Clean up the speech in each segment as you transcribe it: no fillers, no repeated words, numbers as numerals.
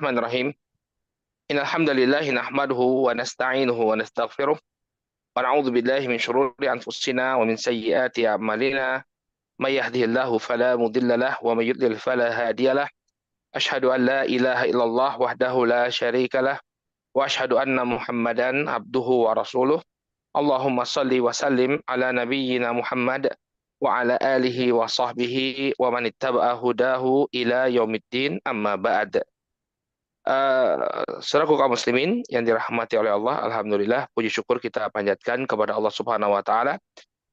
Bismillahirrahmanirrahim. Innal hamdalillah nahmaduhu wa nasta'inuhu wa nastaghfiruh wa na'udzu billahi min shururi anfusina wa min sayyiati a'malina. May yahdihillahu fala mudilla lahu wa may yudlil fala hadiyalah. Asyhadu an la ilaha illallah wahdahu la syarika lah wa asyhadu anna Muhammadan abduhu wa rasuluh. Allahumma salli wa sallim ala nabiyyina Muhammad wa ala alihi wa sahbihi wa man ittaba'a hudahu ila yaumiddin, amma ba'd. Saudaraku kaum muslimin yang dirahmati oleh Allah, alhamdulillah puji syukur kita panjatkan kepada Allah Subhanahu wa taala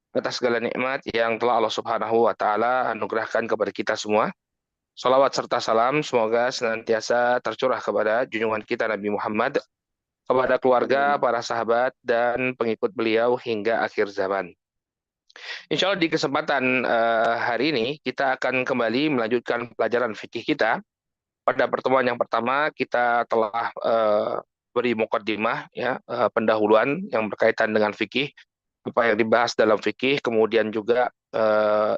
atas segala nikmat yang telah Allah Subhanahu wa taala anugerahkan kepada kita semua. Salawat serta salam semoga senantiasa tercurah kepada junjungan kita Nabi Muhammad, kepada keluarga, para sahabat dan pengikut beliau hingga akhir zaman. Insya Allah di kesempatan hari ini kita akan kembali melanjutkan pelajaran fikih kita. Pada pertemuan yang pertama kita telah beri mukaddimah, ya, pendahuluan yang berkaitan dengan fikih, apa yang dibahas dalam fikih, kemudian juga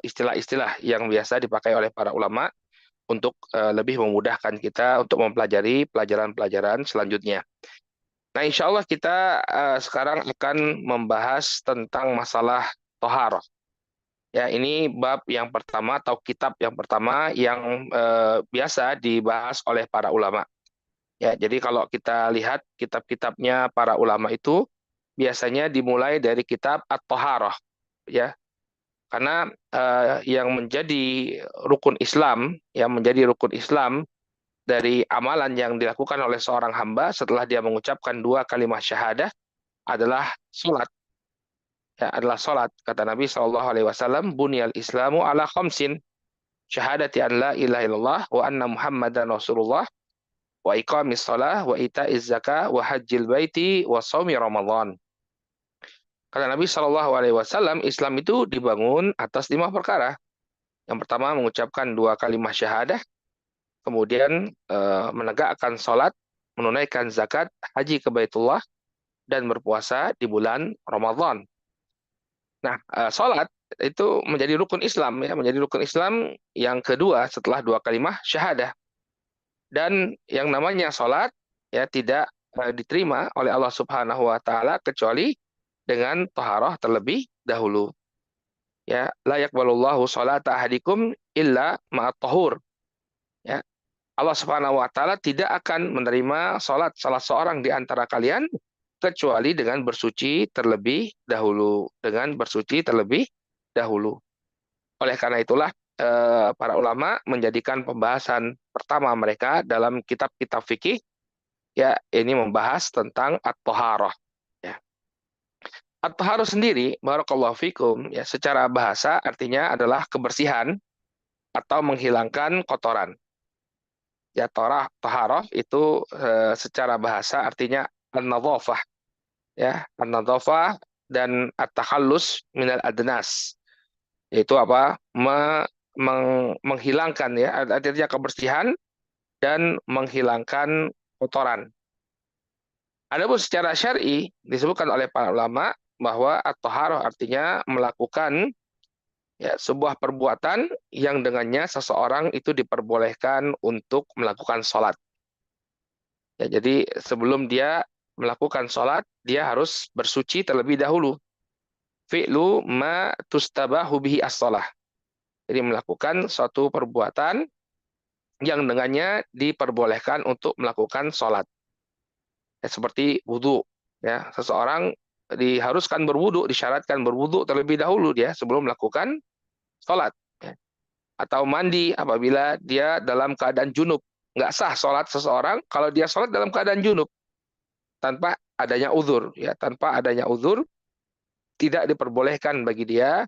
istilah-istilah yang biasa dipakai oleh para ulama untuk lebih memudahkan kita untuk mempelajari pelajaran-pelajaran selanjutnya. Nah, insya Allah kita sekarang akan membahas tentang masalah toharoh. Ya, ini bab yang pertama atau kitab yang pertama yang biasa dibahas oleh para ulama. Ya, jadi kalau kita lihat kitab-kitabnya para ulama itu biasanya dimulai dari kitab At-Thaharah, ya. Karena yang menjadi rukun Islam, yang menjadi rukun Islam dari amalan yang dilakukan oleh seorang hamba setelah dia mengucapkan dua kalimat syahadah adalah salat. Ya, adalah salat. Kata Nabi SAW, bunyal Islamu ala khamsin, syahadati an la ilaha illallah wa anna Muhammadan Rasulullah wa iqamis shalah wa ita'iz zakah wa hajjil baiti wa shaumi Ramadan. Kata Nabi SAW, Islam itu dibangun atas 5 perkara. Yang pertama mengucapkan dua kalimat syahadah, kemudian menegakkan salat, menunaikan zakat, haji ke Baitullah, dan berpuasa di bulan Ramadan. Nah, salat itu menjadi rukun Islam, ya, menjadi rukun Islam yang kedua setelah dua kalimat syahadah. Dan yang namanya salat, ya, tidak diterima oleh Allah Subhanahu wa taala kecuali dengan taharah terlebih dahulu. Ya, la yaqbalullahu salata ahadikum illa ma'at tahur. Ya, Allah Subhanahu wa taala tidak akan menerima salat salah seorang di antara kalian kecuali dengan bersuci terlebih dahulu, dengan bersuci terlebih dahulu. Oleh karena itulah para ulama menjadikan pembahasan pertama mereka dalam kitab-kitab fikih, ya, ini membahas tentang at-thaharah, ya. At-thaharah sendiri, barakallahu fikum, ya, secara bahasa artinya adalah kebersihan atau menghilangkan kotoran. Ya, taharah itu secara bahasa artinya an-nadhafah, ya, an-nadhafah dan at-takhallus minal adnas, yaitu apa, menghilangkan, ya, artinya kebersihan dan menghilangkan kotoran. Adapun secara syar'i disebutkan oleh para ulama bahwa at-thaharah artinya melakukan, ya, sebuah perbuatan yang dengannya seseorang itu diperbolehkan untuk melakukan sholat. Ya, jadi sebelum dia melakukan sholat, dia harus bersuci terlebih dahulu. Fi'lu ma tustabahu bihi as-shalah. Jadi melakukan suatu perbuatan yang dengannya diperbolehkan untuk melakukan sholat. Ya, seperti wudhu. Ya, seseorang diharuskan berwudhu, disyaratkan berwudhu terlebih dahulu dia sebelum melakukan sholat. Ya. Atau mandi apabila dia dalam keadaan junub. Nggak sah sholat seseorang kalau dia sholat dalam keadaan junub. Tanpa adanya uzur, ya, tanpa adanya uzur tidak diperbolehkan bagi dia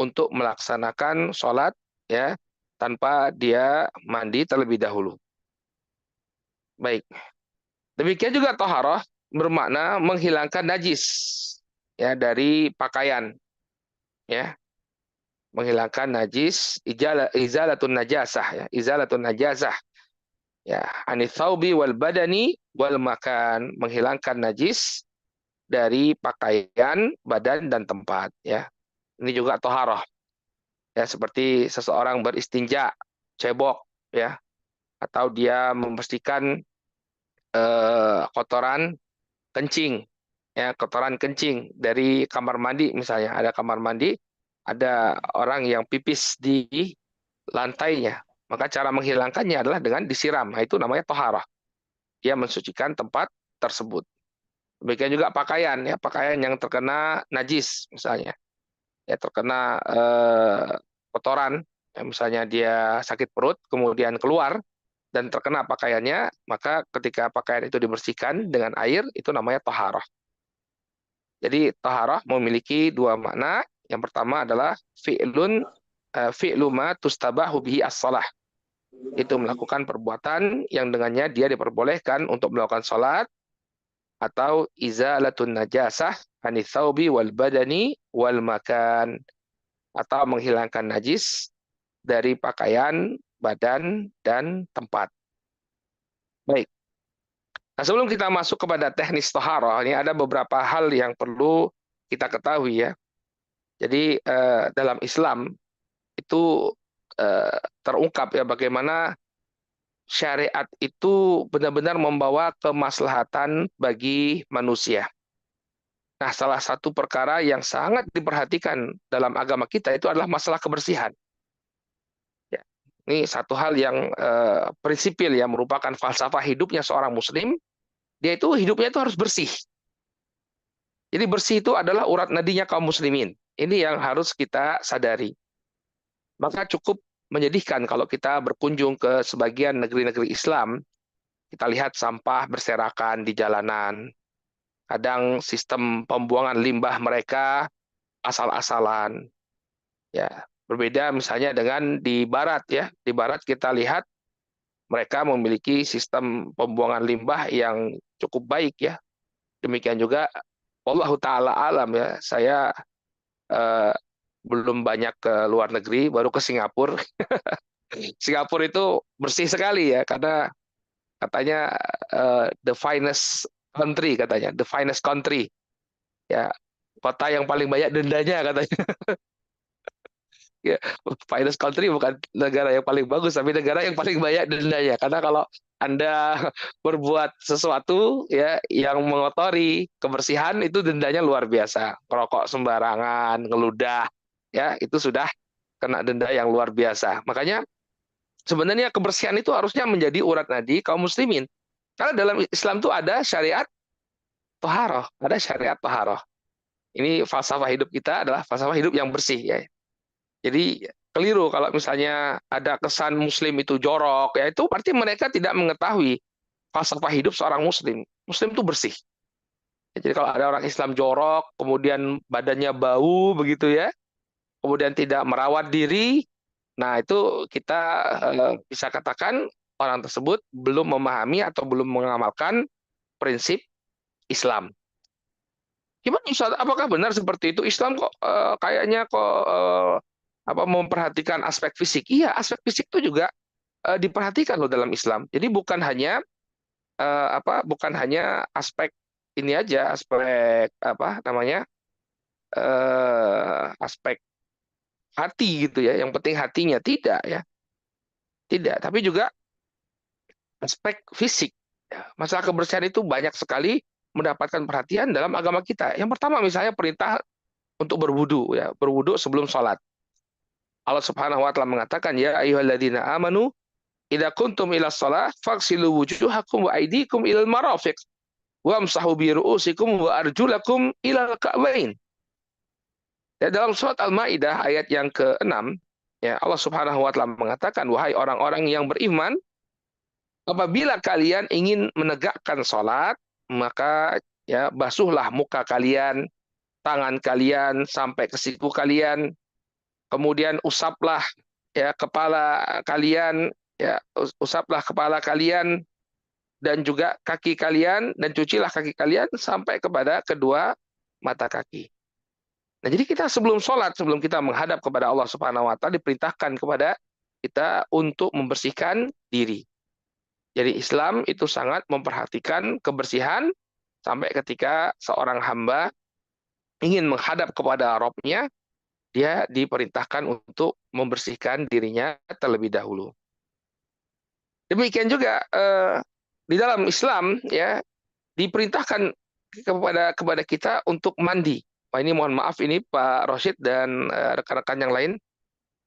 untuk melaksanakan sholat, ya, tanpa dia mandi terlebih dahulu. Baik, demikian juga taharah bermakna menghilangkan najis, ya, dari pakaian, ya, menghilangkan najis, izalatun najasah, ya, izalatun najasah, ya, anits tsaubi wal badani wal makan, menghilangkan najis dari pakaian, badan dan tempat, ya. Ini juga toharoh, ya, seperti seseorang beristinja, cebok, ya, atau dia membersihkan kotoran kencing, ya kotoran kencing dari kamar mandi misalnya. Ada kamar mandi, ada orang yang pipis di lantainya. Maka cara menghilangkannya adalah dengan disiram. Nah, itu namanya toharah. Dia mensucikan tempat tersebut. Demikian juga pakaian, ya pakaian yang terkena najis misalnya, ya terkena kotoran, ya, misalnya dia sakit perut, kemudian keluar dan terkena pakaiannya, maka ketika pakaian itu dibersihkan dengan air, itu namanya toharah. Jadi taharah memiliki dua makna. Yang pertama adalah fi'lu ma tustabahu bihi as-salah. Itu melakukan perbuatan yang dengannya dia diperbolehkan untuk melakukan salat, atau izalatun najasah anits tsaubi wal badani wal makan, atau menghilangkan najis dari pakaian, badan, dan tempat. Baik. Nah, sebelum kita masuk kepada teknis taharah, ini ada beberapa hal yang perlu kita ketahui ya. Jadi dalam Islam itu terungkap ya bagaimana syariat itu benar-benar membawa kemaslahatan bagi manusia. Nah, salah satu perkara yang sangat diperhatikan dalam agama kita itu adalah masalah kebersihan. Ya. Ini satu hal yang prinsipil yang merupakan falsafah hidupnya seorang Muslim. Dia itu hidupnya itu harus bersih. Jadi bersih itu adalah urat nadinya kaum muslimin. Ini yang harus kita sadari. Maka cukup menyedihkan kalau kita berkunjung ke sebagian negeri-negeri Islam, kita lihat sampah berserakan di jalanan. Kadang sistem pembuangan limbah mereka asal-asalan. Ya, berbeda misalnya dengan di barat ya. Di barat kita lihat mereka memiliki sistem pembuangan limbah yang cukup baik ya. Demikian juga Wallahu taala alam ya. Saya eh, belum banyak ke luar negeri, baru ke Singapura. Singapura itu bersih sekali ya, karena katanya the finest country katanya, the finest country ya, kota yang paling banyak dendanya katanya. Ya, finest country bukan negara yang paling bagus, tapi negara yang paling banyak dendanya. Karena kalau Anda berbuat sesuatu ya yang mengotori kebersihan, itu dendanya luar biasa. Merokok sembarangan, ngeludah, ya itu sudah kena denda yang luar biasa. Makanya sebenarnya kebersihan itu harusnya menjadi urat nadi kaum muslimin. Karena dalam Islam itu ada syariat toharoh, ada syariat toharoh. Ini falsafah hidup kita adalah falsafah hidup yang bersih ya. Jadi keliru kalau misalnya ada kesan muslim itu jorok, ya itu berarti mereka tidak mengetahui falsafah hidup seorang muslim. Muslim itu bersih. Jadi kalau ada orang Islam jorok, kemudian badannya bau begitu ya, kemudian tidak merawat diri, nah itu kita bisa katakan orang tersebut belum memahami atau belum mengamalkan prinsip Islam. Gimana Ustaz? Apakah benar seperti itu? Islam kok kayaknya kok apa memperhatikan aspek fisik? Iya, aspek fisik itu juga diperhatikan loh dalam Islam. Jadi bukan hanya bukan hanya aspek ini aja, aspek apa namanya? Aspek hati gitu ya. Yang penting hatinya tidak ya. Tidak, tapi juga aspek fisik. Ya, masalah kebersihan itu banyak sekali mendapatkan perhatian dalam agama kita. Yang pertama misalnya perintah untuk berwudu ya, berwudu sebelum sholat. Allah Subhanahu wa taala mengatakan ya ayyuhalladzina amanu idza kuntum ila shalah faghsilu wujuhakum wa aydikum ilal marafiq wamsahu bi ru'usikum wa arjulakum ilal ka'bain. Ya, dalam surat Al-Maidah ayat yang ke-6 ya Allah Subhanahu wa taala mengatakan wahai orang-orang yang beriman, apabila kalian ingin menegakkan salat, maka ya basuhlah muka kalian, tangan kalian sampai ke siku kalian, kemudian usaplah ya kepala kalian, ya usaplah kepala kalian dan juga kaki kalian, dan cucilah kaki kalian sampai kepada kedua mata kaki. Nah, jadi kita sebelum sholat, sebelum kita menghadap kepada Allah Subhanahu wa taala, diperintahkan kepada kita untuk membersihkan diri. Jadi Islam itu sangat memperhatikan kebersihan sampai ketika seorang hamba ingin menghadap kepada Rabb-nya, dia diperintahkan untuk membersihkan dirinya terlebih dahulu. Demikian juga di dalam Islam ya diperintahkan kepada kita untuk mandi. Wah, ini mohon maaf ini Pak Rosid dan rekan-rekan yang lain.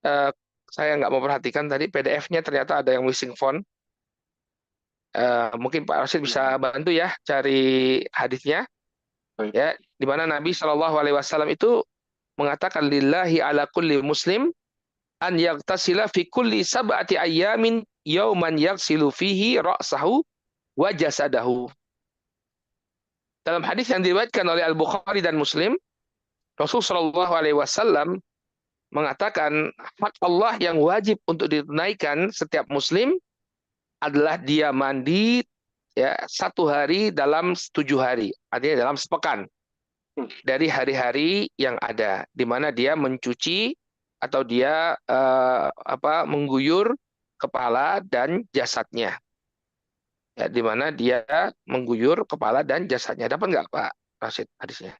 Eh, saya nggak mau perhatikan tadi PDF-nya ternyata ada yang missing font. Mungkin Pak Rosid bisa bantu ya cari hadisnya. Baik. Ya, di mana Nabi Shallallahu Alaihi Wasallam itu mengatakan lillahi ala kulli muslim an yaghtasila fi kulli sab'ati ayyamin yauman yaghsilu fihi ra'sahu wa jasadahu. Dalam hadis yang diriwayatkan oleh Al-Bukhari dan Muslim, Rasul Shallallahu Alaihi Wasallam mengatakan hak Allah yang wajib untuk ditunaikan setiap Muslim adalah dia mandi ya 1 hari dalam 7 hari, artinya dalam sepekan dari hari-hari yang ada, di mana dia mencuci atau dia mengguyur kepala dan jasadnya, ya, di mana dia mengguyur kepala dan jasadnya. Dapat nggak Pak Rashid hadisnya?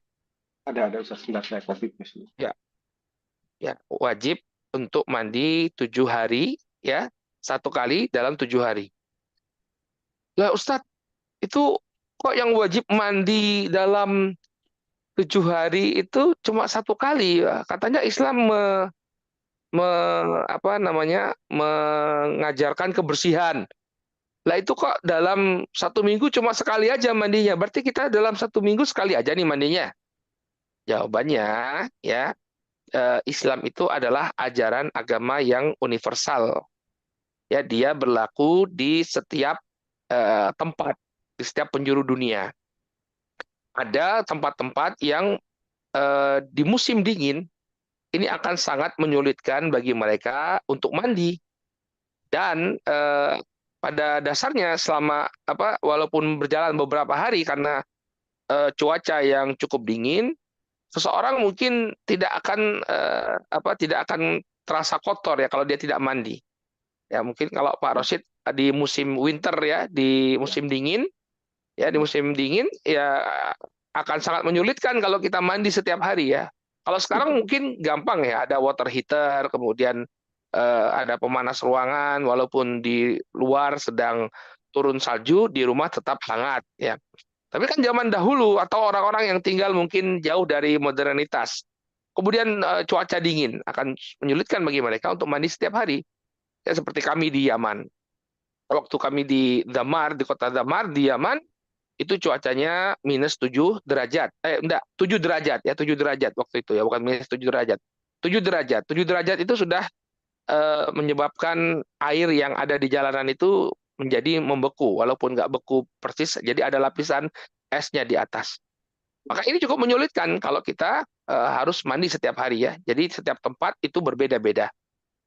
Ada Ustaz, sebentar saya copy paste. Ya, ya wajib untuk mandi 7 hari, ya 1 kali dalam 7 hari. Lah Ustadz, itu kok yang wajib mandi dalam 7 hari itu cuma 1 kali ya? Katanya Islam mengajarkan kebersihan. Lah itu kok dalam 1 minggu cuma sekali aja mandinya? Berarti kita dalam 1 minggu sekali aja nih mandinya? Jawabannya ya, Islam itu adalah ajaran agama yang universal. Ya, dia berlaku di setiap tempat, di setiap penjuru dunia. Ada tempat-tempat yang di musim dingin ini akan sangat menyulitkan bagi mereka untuk mandi, dan pada dasarnya selama walaupun berjalan beberapa hari karena cuaca yang cukup dingin, seseorang mungkin tidak akan terasa kotor ya kalau dia tidak mandi. Ya mungkin kalau Pak Rosid di musim winter ya, di musim dingin ya, akan sangat menyulitkan kalau kita mandi setiap hari ya. Kalau sekarang mungkin gampang ya, ada water heater, kemudian ada pemanas ruangan, walaupun di luar sedang turun salju, di rumah tetap hangat ya. Tapi kan zaman dahulu atau orang-orang yang tinggal mungkin jauh dari modernitas, kemudian cuaca dingin akan menyulitkan bagi mereka untuk mandi setiap hari. Ya seperti kami di Yaman. Waktu kami di Damar, di kota Damar di Yaman, itu cuacanya -7 derajat. Enggak, 7 derajat ya, 7 derajat waktu itu ya, bukan -7 derajat. 7 derajat. 7 derajat itu sudah menyebabkan air yang ada di jalanan itu menjadi membeku, walaupun nggak beku persis, jadi ada lapisan esnya di atas. Maka ini cukup menyulitkan kalau kita harus mandi setiap hari ya. Jadi setiap tempat itu berbeda-beda.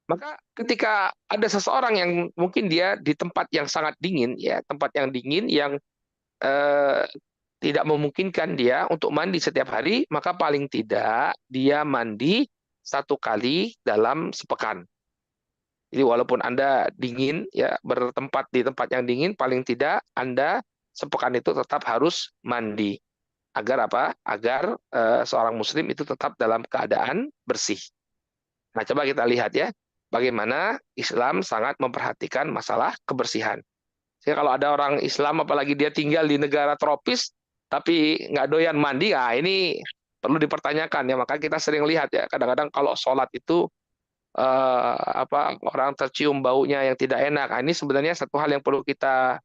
Maka ketika ada seseorang yang mungkin dia di tempat yang sangat dingin ya, tempat yang dingin yang eh, tidak memungkinkan dia untuk mandi setiap hari, maka paling tidak dia mandi 1 kali dalam sepekan. Jadi walaupun Anda dingin ya, bertempat di tempat yang dingin, paling tidak Anda sepekan itu tetap harus mandi. Agar apa? Agar seorang muslim itu tetap dalam keadaan bersih. Nah, coba kita lihat ya, bagaimana Islam sangat memperhatikan masalah kebersihan. Jadi kalau ada orang Islam, apalagi dia tinggal di negara tropis, tapi nggak doyan mandi, nah ini perlu dipertanyakan ya. Maka kita sering lihat ya, kadang-kadang kalau sholat itu orang tercium baunya yang tidak enak. Nah, ini sebenarnya satu hal yang perlu kita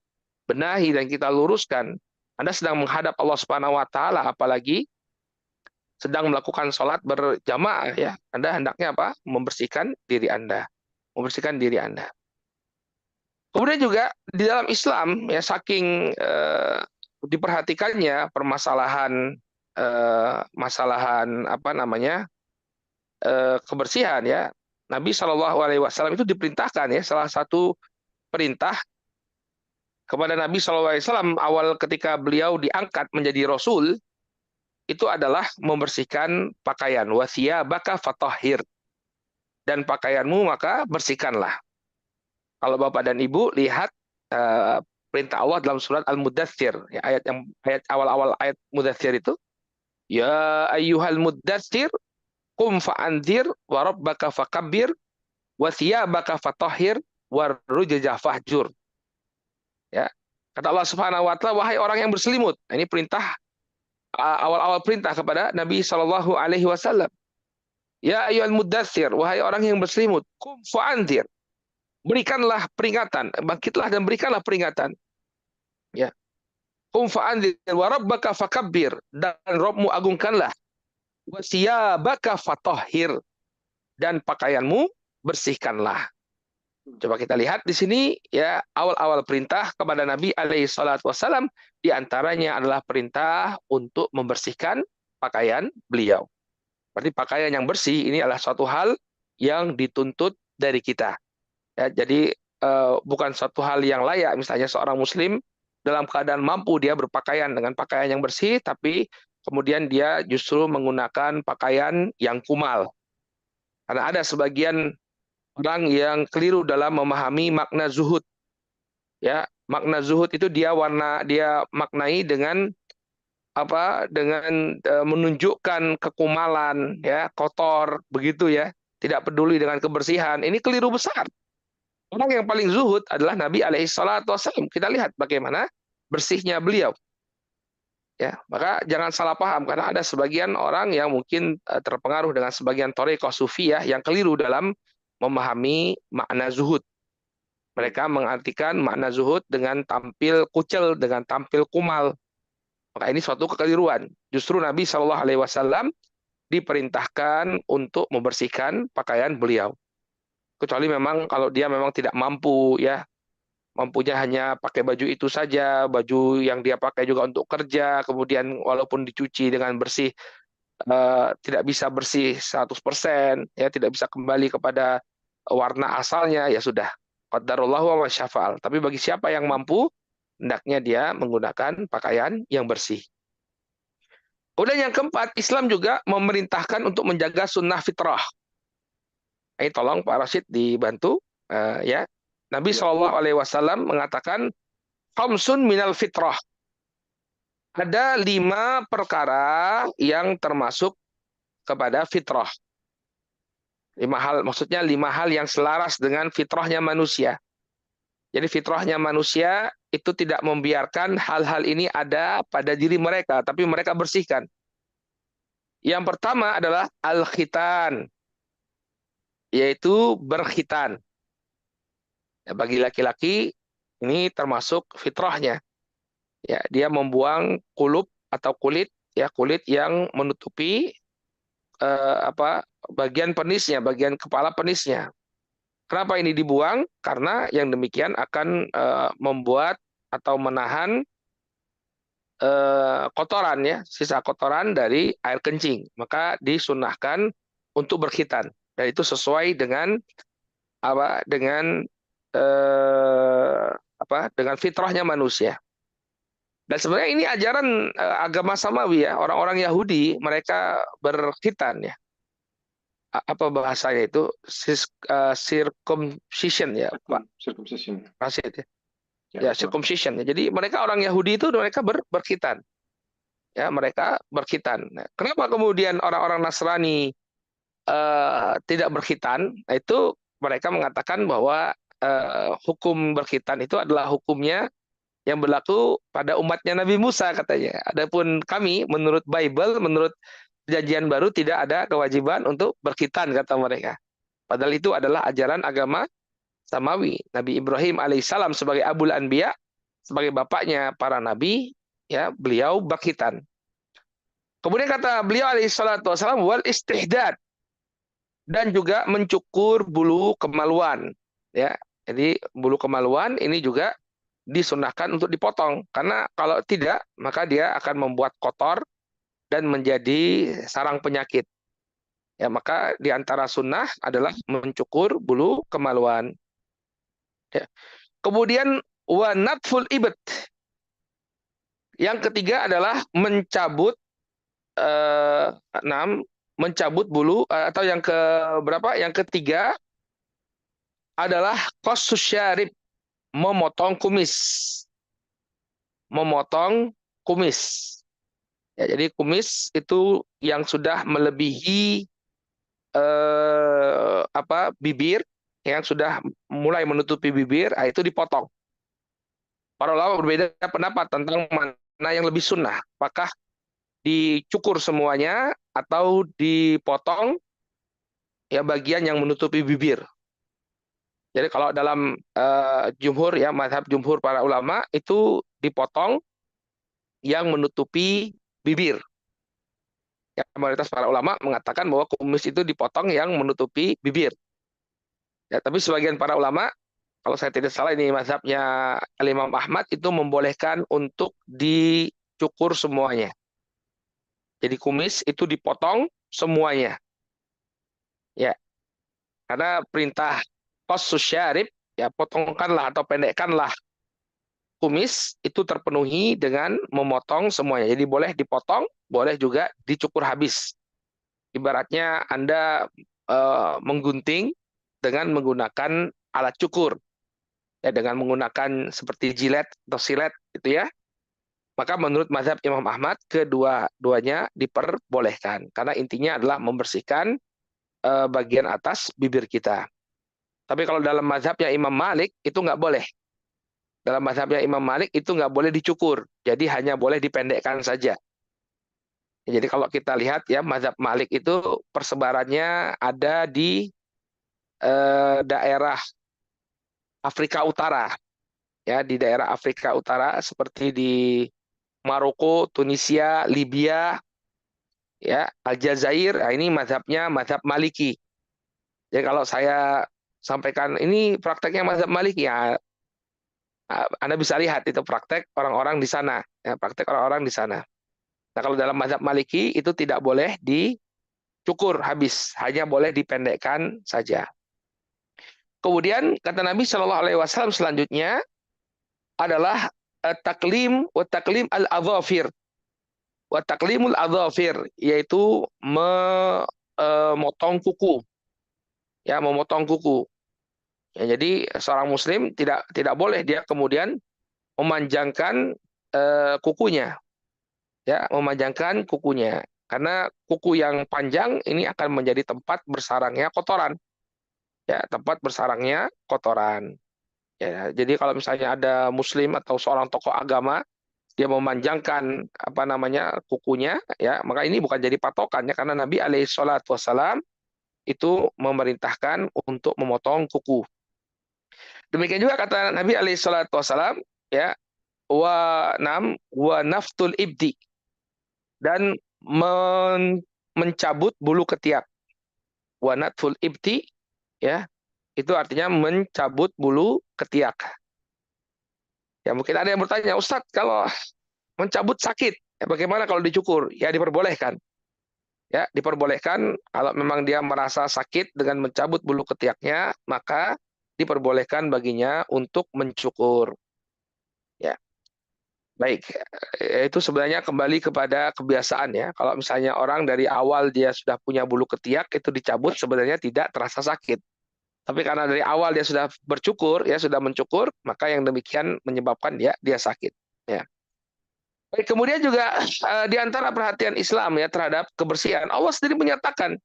benahi dan kita luruskan. Anda sedang menghadap Allah Subhanahu Wa Taala, apalagi sedang melakukan sholat berjamaah ya. Anda hendaknya apa? Membersihkan diri Anda, membersihkan diri Anda. Kemudian juga di dalam Islam ya, saking diperhatikannya permasalahan kebersihan ya, Nabi Shallallahu Alaihi Wasallam itu diperintahkan ya, salah satu perintah kepada Nabi Shallallahu Alaihi Wasallam awal ketika beliau diangkat menjadi Rasul itu adalah membersihkan pakaian. Wasiyabaka fatahhir, dan pakaianmu maka bersihkanlah. Kalau Bapak dan Ibu lihat perintah Allah dalam surat Al-Mudaththir, ya, ayat awal-awal ayat Mudaththir itu, ya ayyuhal mudaththir qum fa'anzir wa rabbaka fakabbir wa thiyabaka fatahhir warujza fahjur. Ya. Kata Allah Subhanahu wa taala, wahai orang yang berselimut. Nah, ini perintah, awal-awal perintah kepada Nabi Shallallahu alaihi wasallam. Ya ayyuhal muddatsir, wahai orang yang berselimut, qum fa'andzir. Berikanlah peringatan, bangkitlah dan berikanlah peringatan. Ya. Qum fa'andzir wa rabbaka fakabbir, dan Rabbmu agungkanlah. Wa siyabaka fatahhir, dan pakaianmu bersihkanlah. Coba kita lihat di sini ya, awal-awal perintah kepada Nabi alaihi salatu wasallam, di antaranya adalah perintah untuk membersihkan pakaian beliau. Berarti pakaian yang bersih ini adalah suatu hal yang dituntut dari kita. Ya, jadi bukan suatu hal yang layak misalnya seorang muslim dalam keadaan mampu dia berpakaian dengan pakaian yang bersih, tapi kemudian dia justru menggunakan pakaian yang kumal. Karena ada sebagian orang yang keliru dalam memahami makna zuhud. Ya, makna zuhud itu dia maknai dengan apa, dengan menunjukkan kekumalan, ya, kotor begitu ya, tidak peduli dengan kebersihan. Ini keliru besar. Orang yang paling zuhud adalah Nabi alaihi salatu wasallam. Kita lihat bagaimana bersihnya beliau. Ya, maka jangan salah paham, karena ada sebagian orang yang mungkin terpengaruh dengan sebagian thariqah sufiyah yang keliru dalam memahami makna zuhud. Mereka mengartikan makna zuhud dengan tampil kucel, dengan tampil kumal. Maka ini suatu kekeliruan. Justru Nabi Shallallahu alaihi wasallam diperintahkan untuk membersihkan pakaian beliau. Kecuali memang kalau dia memang tidak mampu, ya, mampunya hanya pakai baju itu saja, baju yang dia pakai juga untuk kerja, kemudian walaupun dicuci dengan bersih, tidak bisa bersih 100%, ya, tidak bisa kembali kepada warna asalnya, ya sudah. Qadarullahu wa syafa'al. Tapi bagi siapa yang mampu, hendaknya dia menggunakan pakaian yang bersih. Kemudian yang keempat, Islam juga memerintahkan untuk menjaga sunnah fitrah. Ini tolong Pak Rashid dibantu, ya. Nabi Shallallahu alaihi wasallam mengatakan, khamsun minal fitrah. Ada 5 perkara yang termasuk kepada fitrah. 5 hal, maksudnya 5 hal yang selaras dengan fitrahnya manusia. Jadi fitrahnya manusia itu tidak membiarkan hal-hal ini ada pada diri mereka, tapi mereka bersihkan. Yang pertama adalah al-khitan, yaitu berkhitan. Ya, bagi laki-laki ini termasuk fitrahnya. Ya, dia membuang kulit, ya, kulit yang menutupi bagian penisnya, bagian kepala penisnya. Kenapa ini dibuang? Karena yang demikian akan membuat atau menahan kotoran, ya, sisa kotoran dari air kencing. Maka disunahkan untuk berkhitan. Dan itu sesuai dengan dengan fitrahnya manusia. Dan sebenarnya ini ajaran agama samawi, ya. Orang-orang Yahudi mereka berkhitan, ya. Apa bahasanya itu? Circumcision, ya, Pak Circumcision. Rashid, ya. Ya, Ya, betul. circumcision. Jadi mereka orang Yahudi itu mereka berkhitan. Ya, mereka berkhitan. Nah, kenapa kemudian orang-orang Nasrani tidak berkhitan? Nah, itu mereka mengatakan bahwa hukum berkhitan itu adalah hukumnya yang berlaku pada umatnya Nabi Musa, katanya. Adapun kami, menurut Bible, menurut Perjanjian Baru, tidak ada kewajiban untuk berkhitan, kata mereka. Padahal itu adalah ajaran agama samawi. Nabi Ibrahim alaihissalam sebagai Abul Anbiya, sebagai bapaknya para nabi, ya, beliau berkhitan. Kemudian kata beliau alaihissalatu wassalam, wal istihdad, dan juga mencukur bulu kemaluan, ya. Jadi bulu kemaluan ini juga disunahkan untuk dipotong, karena kalau tidak maka dia akan membuat kotor dan menjadi sarang penyakit. Ya, maka di antara sunnah adalah mencukur bulu kemaluan. Ya. Kemudian wa natful ibad. Yang ketiga adalah mencabut eh, 6, mencabut bulu, atau yang ke berapa? Yang ketiga adalah qassus syarib, memotong kumis. Memotong kumis. Ya, jadi kumis itu yang sudah melebihi bibir, yang sudah mulai menutupi bibir, itu dipotong. Para ulama berbeda pendapat tentang mana yang lebih sunnah. Apakah dicukur semuanya atau dipotong ya bagian yang menutupi bibir. Jadi kalau dalam jumhur ya mazhab jumhur para ulama itu dipotong yang menutupi bibir. Ya, mayoritas para ulama mengatakan bahwa kumis itu dipotong yang menutupi bibir. Ya, tapi sebagian para ulama, kalau saya tidak salah ini mazhabnya Imam Ahmad itu membolehkan untuk dicukur semuanya. Jadi kumis itu dipotong semuanya. Ya, karena perintah qassus syarib, ya potongkanlah atau pendekkanlah kumis itu terpenuhi dengan memotong semuanya. Jadi boleh dipotong, boleh juga dicukur habis. Ibaratnya Anda menggunting dengan menggunakan alat cukur, ya dengan menggunakan seperti jilet atau silet, gitu ya. Maka menurut mazhab Imam Ahmad kedua-duanya diperbolehkan karena intinya adalah membersihkan bagian atas bibir kita. Tapi kalau dalam mazhabnya Imam Malik itu nggak boleh. Dalam mazhabnya Imam Malik itu nggak boleh dicukur, jadi hanya boleh dipendekkan saja. Jadi kalau kita lihat ya mazhab Malik itu persebarannya ada di daerah Afrika Utara, ya di daerah Afrika Utara seperti di Maroko, Tunisia, Libya, ya Aljazair. Nah, ini mazhabnya mazhab Maliki. Jadi kalau saya sampaikan ini prakteknya mazhab Maliki ya, Anda bisa lihat itu praktek orang-orang di sana, ya praktek orang-orang di sana. Nah, kalau dalam mazhab Maliki itu tidak boleh dicukur habis, hanya boleh dipendekkan saja. Kemudian kata Nabi Shallallahu Alaihi Wasallam selanjutnya adalah taklim wa taklim al-adhafir. Wa taklimul adhafir yaitu memotong kuku. Ya, memotong kuku. Ya, jadi seorang muslim tidak boleh dia kemudian memanjangkan kukunya. Ya, memanjangkan kukunya. Karena kuku yang panjang ini akan menjadi tempat bersarangnya kotoran. Ya, tempat bersarangnya kotoran. Ya, jadi kalau misalnya ada muslim atau seorang tokoh agama dia memanjangkan apa namanya kukunya, ya maka ini bukan jadi patokan ya karena Nabi alaihi salatu wasallam itu memerintahkan untuk memotong kuku. Demikian juga kata Nabi alaihi salatu wasallam ya wa naftul ibdi dan mencabut bulu ketiak. Wa naftul ibdi ya itu artinya mencabut bulu ketiak. Ya mungkin ada yang bertanya, Ustadz kalau mencabut sakit, ya bagaimana kalau dicukur? Ya diperbolehkan. Ya, diperbolehkan kalau memang dia merasa sakit dengan mencabut bulu ketiaknya, maka diperbolehkan baginya untuk mencukur. Ya, baik. Itu sebenarnya kembali kepada kebiasaan ya. Kalau misalnya orang dari awal dia sudah punya bulu ketiak itu dicabut sebenarnya tidak terasa sakit. Tapi karena dari awal dia sudah bercukur, ya sudah mencukur, maka yang demikian menyebabkan dia sakit. Ya. Baik, kemudian juga di antara perhatian Islam ya terhadap kebersihan, Allah sendiri menyatakan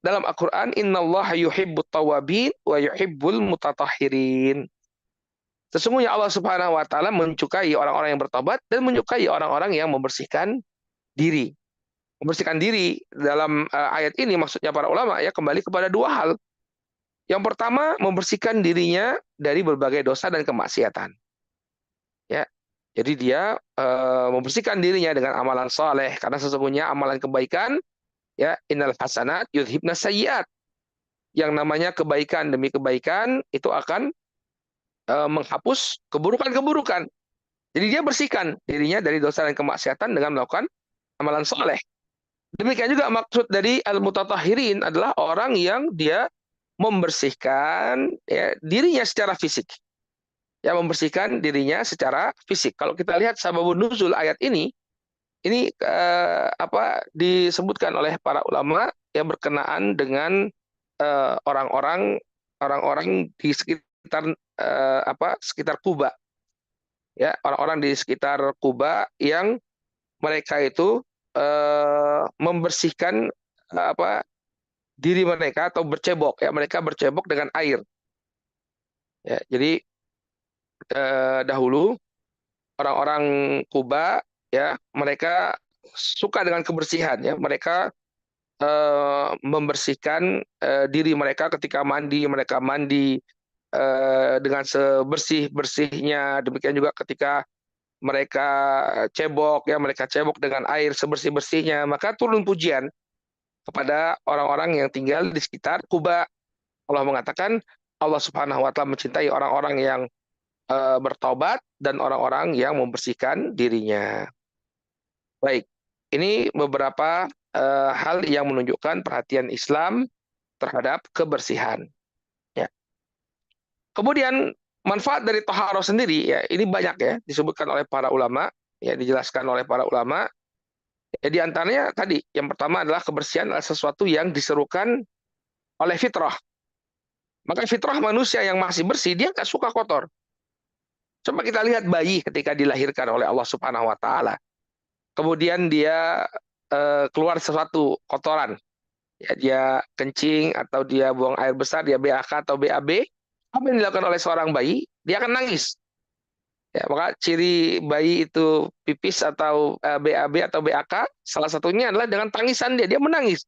dalam Al-Quran, Innallaha yuhibbut tawabin wa yuhibbul mutatahhirin. Sesungguhnya Allah Subhanahu wa taala menyukai orang-orang yang bertobat dan menyukai orang-orang yang membersihkan diri. Membersihkan diri dalam ayat ini maksudnya para ulama ya kembali kepada dua hal. Yang pertama, membersihkan dirinya dari berbagai dosa dan kemaksiatan. Ya. Jadi dia membersihkan dirinya dengan amalan saleh karena sesungguhnya amalan kebaikan ya innal hasanat yudhibna sayyiat. Yang namanya kebaikan demi kebaikan itu akan menghapus keburukan-keburukan. Jadi dia bersihkan dirinya dari dosa dan kemaksiatan dengan melakukan amalan saleh. Demikian juga maksud dari al-mutatahhirin adalah orang yang dia membersihkan ya, dirinya secara fisik. Ya, membersihkan dirinya secara fisik. Kalau kita lihat sababun nuzul ayat ini disebutkan oleh para ulama yang berkenaan dengan orang-orang di sekitar sekitar Kuba. Ya, orang-orang di sekitar Kuba yang mereka itu membersihkan diri mereka atau bercebok ya, mereka bercebok dengan air. Ya, jadi dahulu orang-orang Kuba ya, mereka suka dengan kebersihan ya. Mereka membersihkan diri mereka ketika mandi, mereka mandi dengan sebersih-bersihnya. Demikian juga ketika mereka cebok ya, mereka cebok dengan air sebersih-bersihnya. Maka turun pujian kepada orang-orang yang tinggal di sekitar Kuba. Allah mengatakan Allah Subhanahu wa taala mencintai orang-orang yang bertobat dan orang-orang yang membersihkan dirinya. Baik, ini beberapa hal yang menunjukkan perhatian Islam terhadap kebersihan. Ya. Kemudian manfaat dari toharoh sendiri ya, ini banyak ya disebutkan oleh para ulama, ya dijelaskan oleh para ulama. Ya, di antaranya tadi yang pertama adalah kebersihan adalah sesuatu yang diserukan oleh fitrah. Maka fitrah manusia yang masih bersih dia nggak suka kotor. Coba kita lihat bayi ketika dilahirkan oleh Allah Subhanahu Wa Taala. Kemudian dia keluar sesuatu kotoran, ya dia kencing atau dia buang air besar, dia BAK atau BAB, apa yang dilakukan oleh seorang bayi? Dia akan nangis. Ya, maka ciri bayi itu pipis atau BAB atau BAK, salah satunya adalah dengan tangisan dia menangis.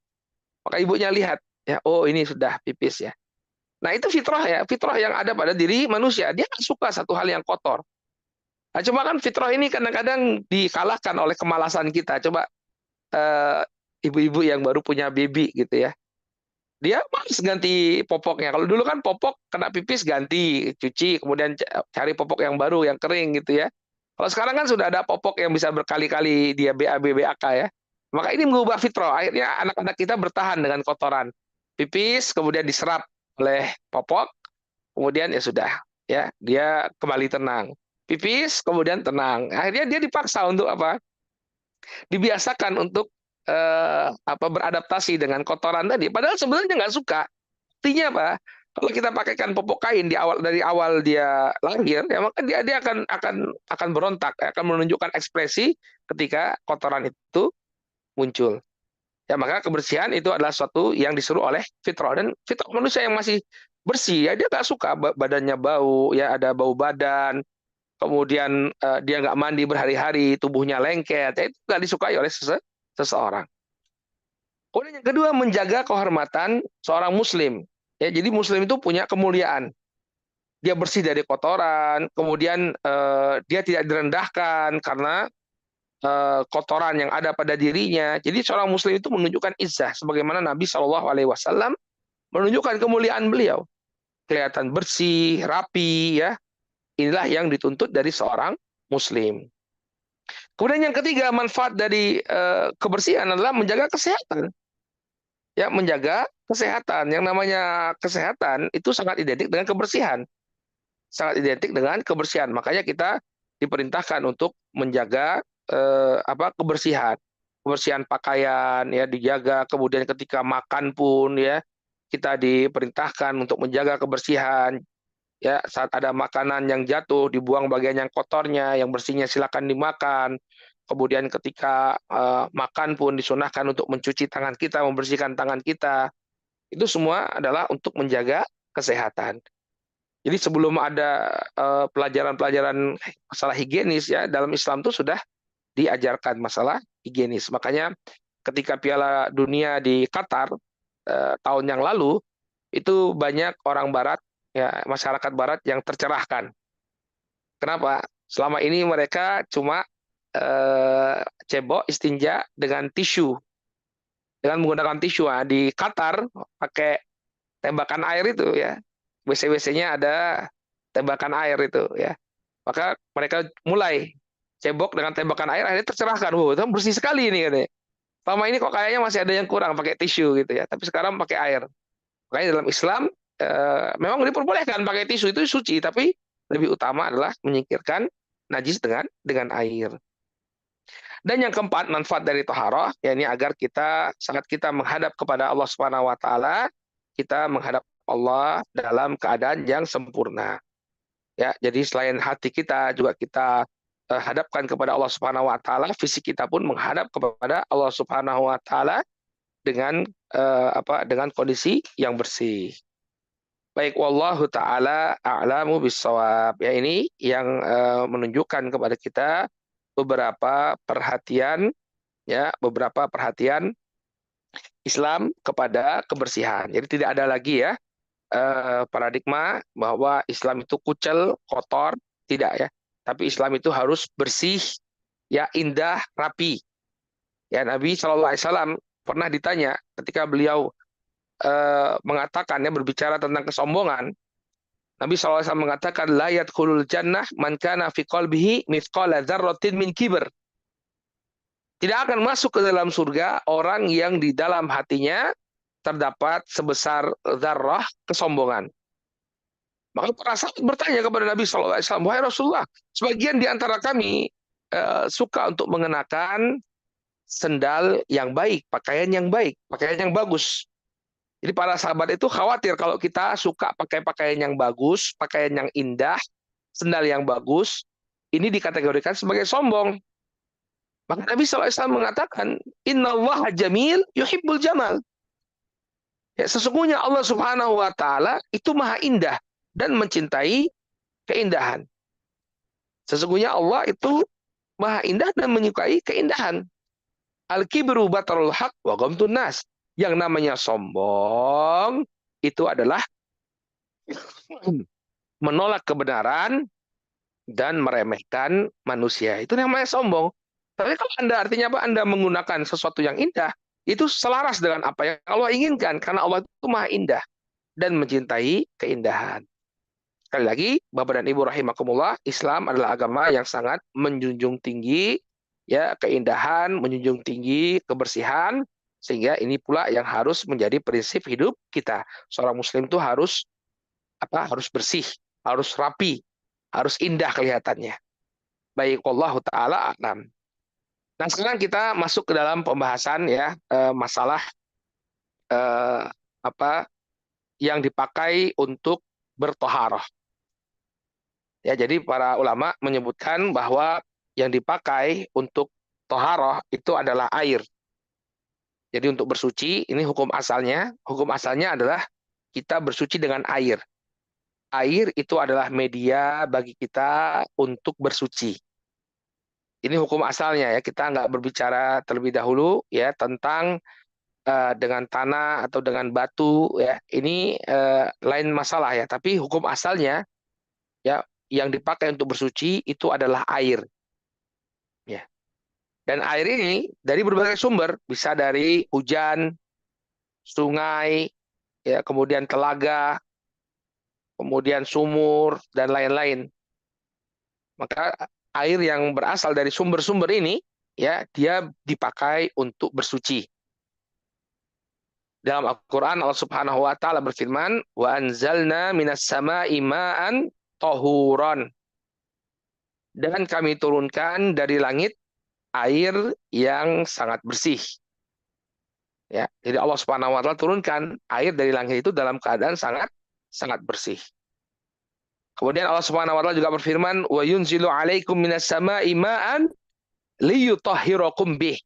Maka ibunya lihat, ya, oh ini sudah pipis ya. Nah itu fitrah ya, fitrah yang ada pada diri manusia. Dia nggak suka satu hal yang kotor. Nah, cuma kan fitrah ini kadang-kadang dikalahkan oleh kemalasan kita. Coba eh, ibu-ibu yang baru punya baby gitu ya. Dia malas ganti popoknya. Kalau dulu kan popok kena pipis ganti, cuci, kemudian cari popok yang baru, yang kering gitu ya. Kalau sekarang kan sudah ada popok yang bisa berkali-kali dia BAB, BAK ya. Maka ini mengubah fitrah. Akhirnya anak-anak kita bertahan dengan kotoran. Pipis, kemudian diserap oleh popok, kemudian ya sudah, ya dia kembali tenang. Pipis, kemudian tenang. Akhirnya dia dipaksa untuk apa? Dibiasakan untuk beradaptasi dengan kotoran tadi. Padahal sebenarnya nggak suka. Artinya apa? Kalau kita pakaikan popok kain dari awal dia lahir, ya maka dia akan berontak, akan menunjukkan ekspresi ketika kotoran itu muncul. Ya maka kebersihan itu adalah suatu yang disuruh oleh fitrah, dan fitrah manusia yang masih bersih ya dia nggak suka badannya bau, ya ada bau badan, kemudian dia nggak mandi berhari-hari, tubuhnya lengket, ya itu nggak disukai oleh seseorang. Kemudian yang kedua, menjaga kehormatan seorang muslim. Ya, jadi muslim itu punya kemuliaan. Dia bersih dari kotoran, kemudian dia tidak direndahkan karena kotoran yang ada pada dirinya. Jadi seorang muslim itu menunjukkan izzah, sebagaimana Nabi Shallallahu Alaihi Wasallam menunjukkan kemuliaan beliau. Kelihatan bersih, rapi, ya. Inilah yang dituntut dari seorang muslim. Kemudian yang ketiga, manfaat dari kebersihan adalah menjaga kesehatan. Ya, menjaga kesehatan. Yang namanya kesehatan itu sangat identik dengan kebersihan. Sangat identik dengan kebersihan. Makanya kita diperintahkan untuk menjaga kebersihan. Kebersihan pakaian ya dijaga, kemudian ketika makan pun ya kita diperintahkan untuk menjaga kebersihan. Ya, saat ada makanan yang jatuh dibuang bagian yang kotornya, yang bersihnya silakan dimakan. Kemudian ketika makan pun disunahkan untuk mencuci tangan kita, membersihkan tangan kita. Itu semua adalah untuk menjaga kesehatan. Jadi sebelum ada pelajaran-pelajaran masalah higienis ya dalam Islam itu sudah diajarkan masalah higienis. Makanya ketika Piala Dunia di Qatar tahun yang lalu itu banyak orang Barat ya masyarakat Barat yang tercerahkan. Kenapa? Selama ini mereka cuma cebok istinja dengan tisu, dengan menggunakan tisu. Nah, di Qatar pakai tembakan air itu ya, WC-WC-nya ada tembakan air itu ya. Maka mereka mulai cebok dengan tembakan air, akhirnya tercerahkan. Wow, itu bersih sekali ini katanya. Selama ini kok kayaknya masih ada yang kurang pakai tisu gitu ya, tapi sekarang pakai air. Makanya dalam Islam memang diperbolehkan pakai tisu itu suci, tapi lebih utama adalah menyingkirkan najis dengan air. Dan yang keempat, manfaat dari toharoh, yakni agar kita saat kita menghadap kepada Allah Subhanahu Wa Taala, kita menghadap Allah dalam keadaan yang sempurna. Ya, jadi selain hati kita juga kita hadapkan kepada Allah Subhanahu Wa Taala, fisik kita pun menghadap kepada Allah Subhanahu Wa Taala dengan dengan kondisi yang bersih. Baik, wallahu taala a'lamu bissawab. Ya, ini yang menunjukkan kepada kita beberapa perhatian, ya, beberapa perhatian Islam kepada kebersihan. Jadi tidak ada lagi ya paradigma bahwa Islam itu kucel, kotor, tidak ya. Tapi Islam itu harus bersih, ya, indah, rapi. Ya, Nabi SAW pernah ditanya ketika beliau mengatakan, ya, berbicara tentang kesombongan. Nabi SAW mengatakan, la yadkhulul jannah man kana fi qalbihi mithqala dzarratin min kibr. Tidak akan masuk ke dalam surga orang yang di dalam hatinya terdapat sebesar zarrah kesombongan. Maka para sahabat bertanya kepada Nabi SAW, wahai Rasulullah, sebagian di antara kami suka untuk mengenakan sendal yang baik, pakaian yang bagus. Jadi para sahabat itu khawatir kalau kita suka pakai pakaian yang bagus, pakaian yang indah, sendal yang bagus, ini dikategorikan sebagai sombong. Maka Nabi SAW mengatakan, Innallaha jamil yuhibbul jamal. Ya, sesungguhnya Allah Subhanahu wa taala itu maha indah dan mencintai keindahan. Sesungguhnya Allah itu maha indah dan menyukai keindahan. Al-kibru batarul haq wa ghamtun nas. Yang namanya sombong itu adalah menolak kebenaran dan meremehkan manusia. Itu namanya sombong. Tapi kalau Anda, artinya apa? Anda menggunakan sesuatu yang indah, itu selaras dengan apa yang Allah inginkan. Karena Allah itu maha indah dan mencintai keindahan. Sekali lagi, Bapak dan Ibu rahimakumullah, Islam adalah agama yang sangat menjunjung tinggi ya keindahan, menjunjung tinggi kebersihan, sehingga ini pula yang harus menjadi prinsip hidup kita. Seorang muslim itu harus apa? Harus bersih, harus rapi, harus indah kelihatannya. Baik, wallahu taala a'lam. Nah, sekarang kita masuk ke dalam pembahasan ya masalah eh, apa yang dipakai untuk bertoharoh. Ya, jadi para ulama menyebutkan bahwa yang dipakai untuk toharoh itu adalah air. Jadi untuk bersuci, ini hukum asalnya adalah kita bersuci dengan air. Air itu adalah media bagi kita untuk bersuci. Ini hukum asalnya ya, kita nggak berbicara terlebih dahulu ya tentang dengan tanah atau dengan batu ya. Ini lain masalah ya, tapi hukum asalnya ya yang dipakai untuk bersuci itu adalah air. Ya. Dan air ini dari berbagai sumber, bisa dari hujan, sungai, ya, kemudian telaga, kemudian sumur dan lain-lain. Maka air yang berasal dari sumber-sumber ini ya dia dipakai untuk bersuci. Dalam Al-Qur'an Allah Subhanahu wa taala berfirman, "Wa anzalna minas sama'i ma'an tahuran." Dan kami turunkan dari langit air yang sangat bersih. Ya, jadi Allah Subhanahu wa taala turunkan air dari langit itu dalam keadaan sangat sangat bersih. Kemudian Allah Subhanahu wa taala juga berfirman, "Wa yunzilu 'alaikum minas sama'i ma'an liyutahhirakum bih."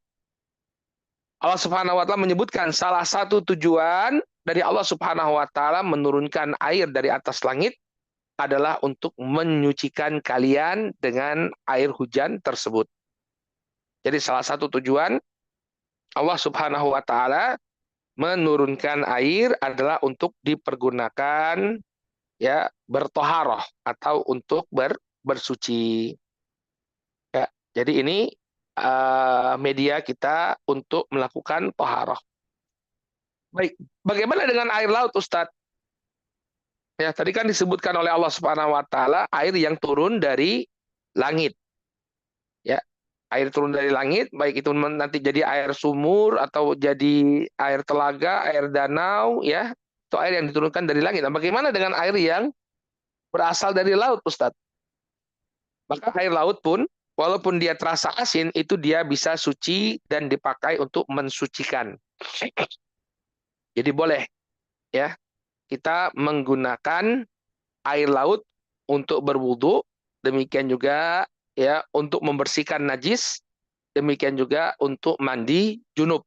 Allah Subhanahu wa taala menyebutkan salah satu tujuan dari Allah Subhanahu wa taala menurunkan air dari atas langit adalah untuk menyucikan kalian dengan air hujan tersebut. Jadi salah satu tujuan Allah Subhanahu wa taala menurunkan air adalah untuk dipergunakan ya bertoharoh atau untuk bersuci. Ya, jadi ini media kita untuk melakukan toharoh. Baik, bagaimana dengan air laut, Ustadz? Ya, tadi kan disebutkan oleh Allah Subhanahu Wa Taala air yang turun dari langit. Ya, air turun dari langit, baik itu nanti jadi air sumur atau jadi air telaga, air danau, ya, itu air yang diturunkan dari langit. Nah, bagaimana dengan air yang berasal dari laut, Ustadz? Maka air laut pun, walaupun dia terasa asin, itu dia bisa suci dan dipakai untuk mensucikan. Jadi boleh ya kita menggunakan air laut untuk berwudu, demikian juga ya untuk membersihkan najis, demikian juga untuk mandi junub.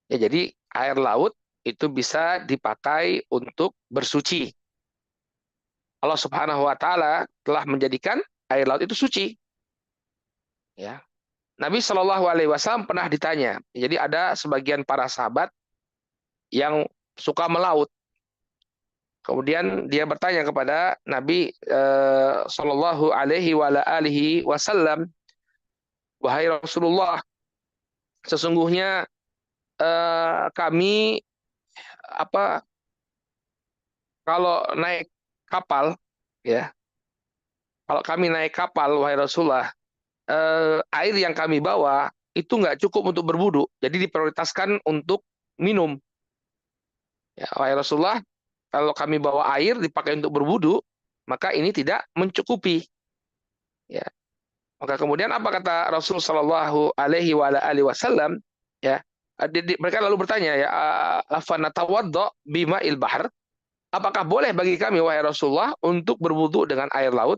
Ya, jadi air laut itu bisa dipakai untuk bersuci. Allah Subhanahu wa taala telah menjadikan air laut itu suci, ya. Nabi Shallallahu alaihi wasallam pernah ditanya. Jadi ada sebagian para sahabat yang suka melaut. Kemudian dia bertanya kepada Nabi Shallallahu alaihi wasallam, wahai Rasulullah, sesungguhnya kami apa kalau naik kapal, ya, kalau kami naik kapal, wahai Rasulullah, air yang kami bawa itu nggak cukup untuk berwudu, jadi diprioritaskan untuk minum. Ya, wahai Rasulullah, kalau kami bawa air dipakai untuk berwudu, maka ini tidak mencukupi. Ya, maka kemudian apa kata Rasul Shallallahu Alaihi Wasallam? Ya, mereka lalu bertanya, ya, afanatawaddo bima il bahar? Apakah boleh bagi kami, wahai Rasulullah, untuk berwudu dengan air laut?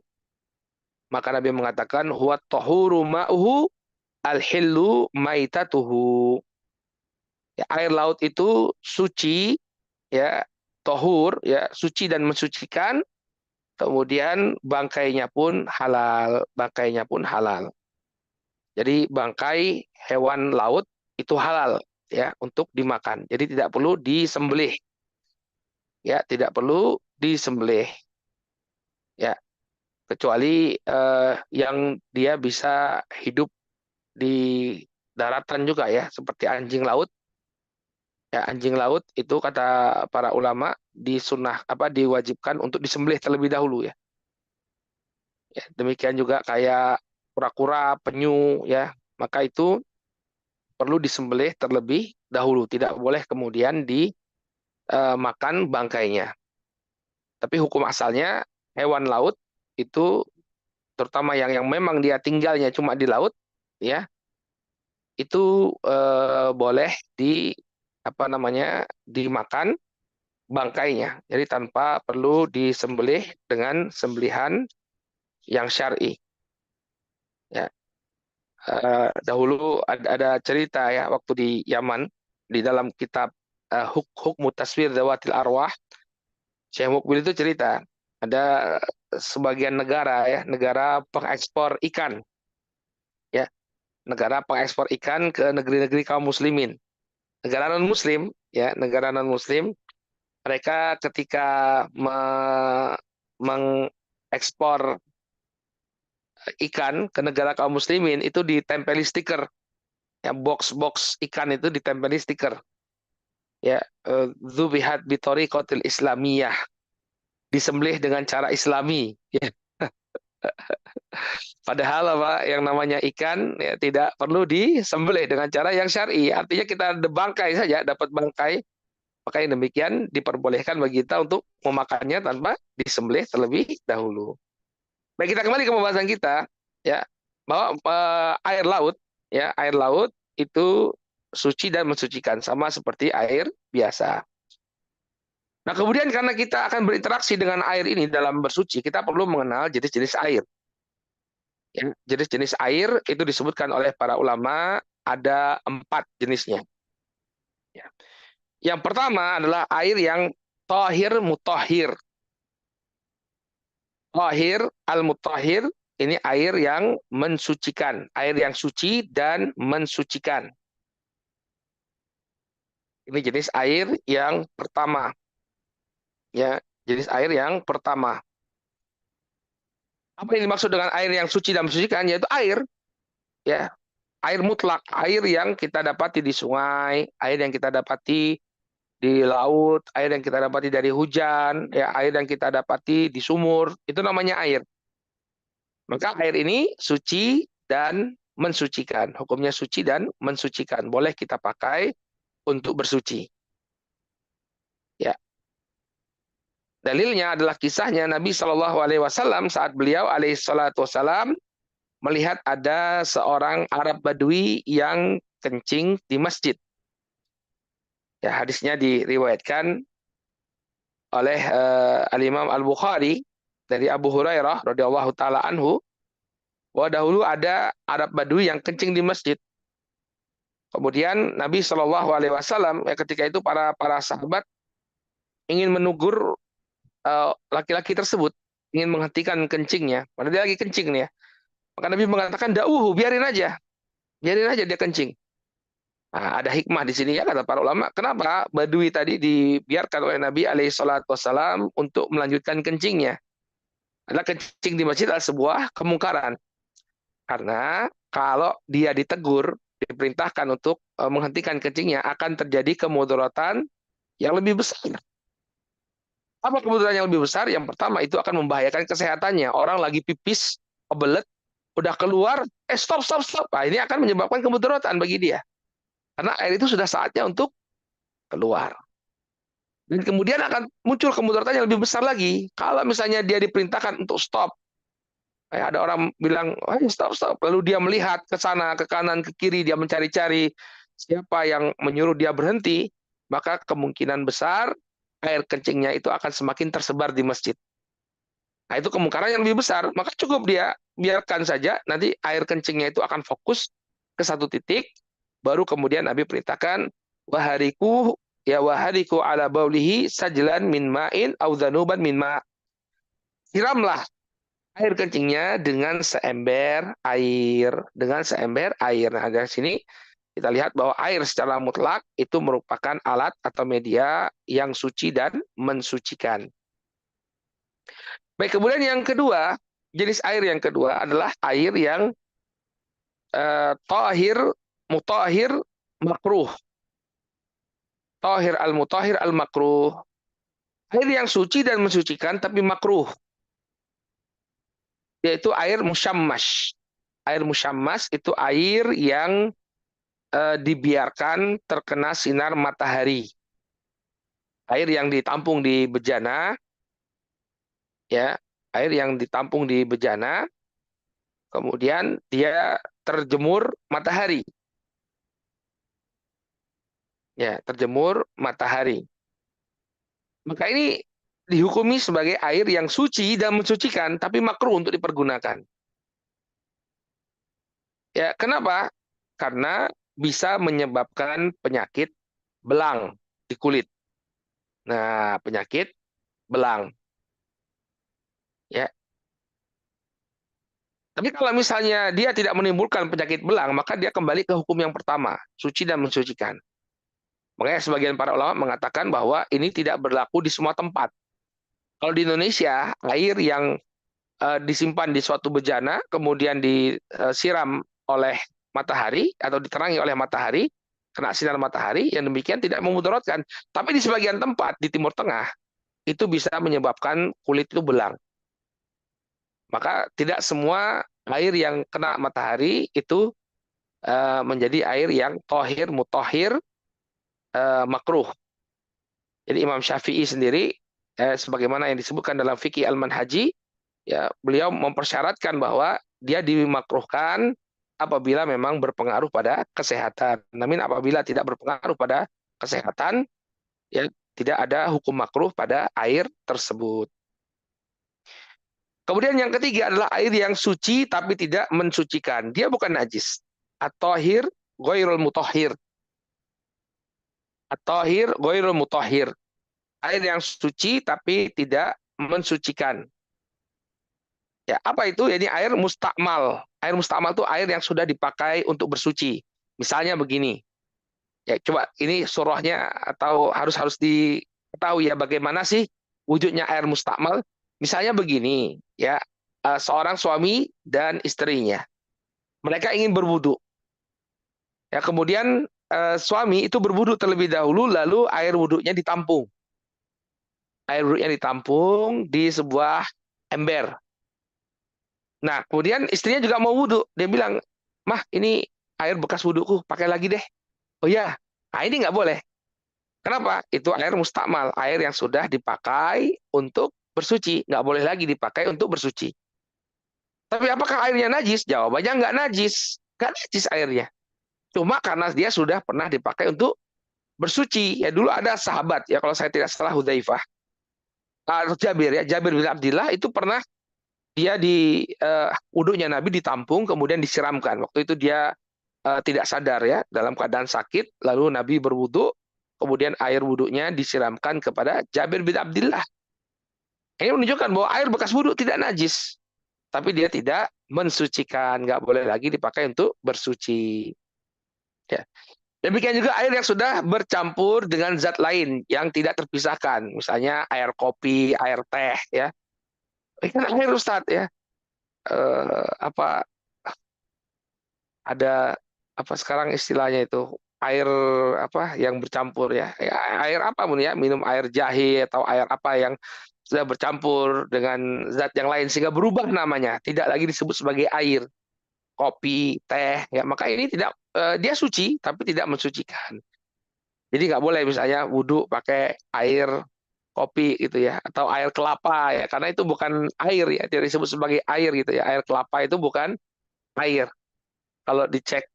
Maka Nabi mengatakan, huwa tahuru ma'uhu al-hillu maitatuhu. Ya, air laut itu suci, ya, tohur, ya, suci dan mensucikan. Kemudian bangkainya pun halal, bangkainya pun halal. Jadi bangkai hewan laut itu halal, ya, untuk dimakan. Jadi tidak perlu disembelih, ya, tidak perlu disembelih, ya, kecuali yang dia bisa hidup di daratan juga, ya, seperti anjing laut. Ya, anjing laut itu kata para ulama diwajibkan untuk disembelih terlebih dahulu, ya. Ya, demikian juga kayak kura-kura, penyu, ya, maka itu perlu disembelih terlebih dahulu, tidak boleh kemudian dimakan bangkainya. Tapi hukum asalnya hewan laut itu, terutama yang memang dia tinggalnya cuma di laut, ya, itu boleh dimakan bangkainya. Jadi tanpa perlu disembelih dengan sembelihan yang syar'i. Ya, dahulu ada cerita, ya, waktu di Yaman, di dalam kitab Hukmu Taswir Dawatil Arwah, Syekh Mukbil itu cerita ada sebagian negara, ya, negara pengekspor ikan, ya, negara pengekspor ikan ke negeri-negeri kaum muslimin. Negara non muslim, ya, negara non muslim, mereka ketika mengekspor ikan ke negara kaum muslimin itu ditempeli stiker, ya, box-box ikan itu ditempeli stiker, ya, dzubihat bitoriqatil islamiyah, disembelih dengan cara islami, ya. Padahal apa yang namanya ikan, ya, tidak perlu disembelih dengan cara yang syar'i. Artinya kita ada bangkai saja, dapat bangkai, maka yang demikian diperbolehkan bagi kita untuk memakannya tanpa disembelih terlebih dahulu. Baik, kita kembali ke pembahasan kita, ya, bahwa air laut, ya, air laut itu suci dan mensucikan sama seperti air biasa. Nah, kemudian karena kita akan berinteraksi dengan air ini dalam bersuci, kita perlu mengenal jenis-jenis air. Ya, jenis-jenis air itu disebutkan oleh para ulama ada 4 jenisnya. Ya. Yang pertama adalah air yang tohir mutahhir. Tohir al-mutahhir, ini air yang mensucikan, air yang suci dan mensucikan. Ini jenis air yang pertama. Ya, jenis air yang pertama. Apa yang dimaksud dengan air yang suci dan mensucikan? Yaitu air, ya, air mutlak, air yang kita dapati di sungai, air yang kita dapati di laut, air yang kita dapati dari hujan, ya, air yang kita dapati di sumur, itu namanya air. Maka air ini suci dan mensucikan. Hukumnya suci dan mensucikan. Boleh kita pakai untuk bersuci. Ya. Dalilnya adalah kisahnya Nabi Shallallahu Alaihi Wasallam saat beliau alaihi salatu wasallam melihat ada seorang Arab Badui yang kencing di masjid. Ya, hadisnya diriwayatkan oleh Al-Imam Al-Bukhari dari Abu Hurairah radhiyallahu taala anhu, bahwa dahulu ada Arab Badui yang kencing di masjid. Kemudian Nabi Shallallahu Alaihi Wasallam ketika itu para sahabat ingin menegur laki-laki tersebut, ingin menghentikan kencingnya. Padahal dia lagi kencing nih ya. Maka Nabi mengatakan, biarin aja dia kencing. Nah, ada hikmah di sini ya kata para ulama. Kenapa Badui tadi dibiarkan oleh Nabi alaihi salatu wassalam untuk melanjutkan kencingnya? Adalah kencing di masjid adalah sebuah kemungkaran. Karena kalau dia ditegur, diperintahkan untuk menghentikan kencingnya, akan terjadi kemudaratan yang lebih besar. Apa kemudaratan yang lebih besar? Yang pertama itu akan membahayakan kesehatannya. Orang lagi pipis, kebelet, udah keluar, stop, stop, stop. Nah, ini akan menyebabkan kemudaratan bagi dia. Karena air itu sudah saatnya untuk keluar. Dan kemudian akan muncul kemudaratan yang lebih besar lagi. Kalau misalnya dia diperintahkan untuk stop, ada orang bilang, ayo stop, stop. Lalu dia melihat ke sana, ke kanan, ke kiri, dia mencari-cari siapa yang menyuruh dia berhenti, maka kemungkinan besar air kencingnya itu akan semakin tersebar di masjid. Nah, itu kemungkinan yang lebih besar. Maka cukup dia biarkan saja, nanti air kencingnya itu akan fokus ke satu titik, baru kemudian Nabi perintahkan, wahariku ala baulihi sajlan min ma'in au dhanuban min ma'. Siramlah air kencingnya dengan seember air, Nah, dari sini kita lihat bahwa air secara mutlak itu merupakan alat atau media yang suci dan mensucikan. Baik, kemudian yang kedua, jenis air yang kedua adalah air yang tahir, mutahhir, makruh. Tahir al-mutahhir al-makruh. Air yang suci dan mensucikan tapi makruh. Yaitu air musyammas. Air musyammas itu air yang dibiarkan terkena sinar matahari. Air yang ditampung di bejana, ya, air yang ditampung di bejana, kemudian dia terjemur matahari. Ya, terjemur matahari. Maka ini dihukumi sebagai air yang suci dan mensucikan, tapi makruh untuk dipergunakan. Ya, kenapa? Karena bisa menyebabkan penyakit belang di kulit. Nah, penyakit belang. Ya. Tapi kalau misalnya dia tidak menimbulkan penyakit belang, maka dia kembali ke hukum yang pertama, suci dan mensucikan. Makanya sebagian para ulama mengatakan bahwa ini tidak berlaku di semua tempat. Kalau di Indonesia, air yang disimpan di suatu bejana, kemudian disiram oleh matahari atau diterangi oleh matahari, kena sinar matahari, yang demikian tidak memudaratkan. Tapi di sebagian tempat di Timur Tengah, itu bisa menyebabkan kulit itu belang. Maka tidak semua air yang kena matahari itu menjadi air yang tohir, mutohir, makruh. Jadi Imam Syafi'i sendiri, sebagaimana yang disebutkan dalam fikih al-manhaji, ya beliau mempersyaratkan bahwa dia dimakruhkan apabila memang berpengaruh pada kesehatan. Namun apabila tidak berpengaruh pada kesehatan, ya tidak ada hukum makruh pada air tersebut. Kemudian yang ketiga adalah air yang suci tapi tidak mensucikan. Dia bukan najis. At-tahir ghairul mutahhir. At-tahir ghairul mutahhir. Air yang suci tapi tidak mensucikan. Ya, apa itu? Jadi air mustakmal. Air mustakmal itu air yang sudah dipakai untuk bersuci. Misalnya begini. Ya, coba ini surahnya atau harus diketahui ya bagaimana sih wujudnya air mustakmal. Misalnya begini, ya, seorang suami dan istrinya. Mereka ingin berwudu. Ya, kemudian suami itu berwudu terlebih dahulu, lalu air wudunya ditampung. Air wudunya ditampung di sebuah ember. Nah, kemudian istrinya juga mau wudu. Dia bilang, "Mah, ini air bekas wuduku, pakai lagi deh." Oh ya, nah ini nggak boleh. Kenapa? Itu air mustakmal, air yang sudah dipakai untuk bersuci. Nggak boleh lagi dipakai untuk bersuci. Tapi apakah airnya najis? Jawabannya nggak najis. Nggak najis airnya. Cuma karena dia sudah pernah dipakai untuk bersuci. Ya dulu ada sahabat, ya kalau saya tidak salah Hudzaifah, atau Jabir ya, Jabir bin Abdillah itu pernah dia di wudhunya Nabi ditampung kemudian disiramkan. Waktu itu dia tidak sadar ya dalam keadaan sakit, lalu Nabi berwudu, kemudian air wudunya disiramkan kepada Jabir bin Abdullah. Ini menunjukkan bahwa air bekas wudu tidak najis, tapi dia tidak mensucikan, nggak boleh lagi dipakai untuk bersuci. Ya. Demikian juga air yang sudah bercampur dengan zat lain yang tidak terpisahkan, misalnya air kopi, air teh, ya. Ini kan air Ustadz ya. Apa ada apa sekarang istilahnya itu air apa yang bercampur ya. Air apa pun ya, minum air jahe atau air apa yang sudah bercampur dengan zat yang lain sehingga berubah namanya, tidak lagi disebut sebagai air, kopi, teh, ya maka ini tidak dia suci tapi tidak mensucikan. Jadi nggak boleh misalnya wudhu pakai air kopi gitu ya atau air kelapa ya karena itu bukan air ya, tidak disebut sebagai air gitu ya. Air kelapa itu bukan air. Kalau dicek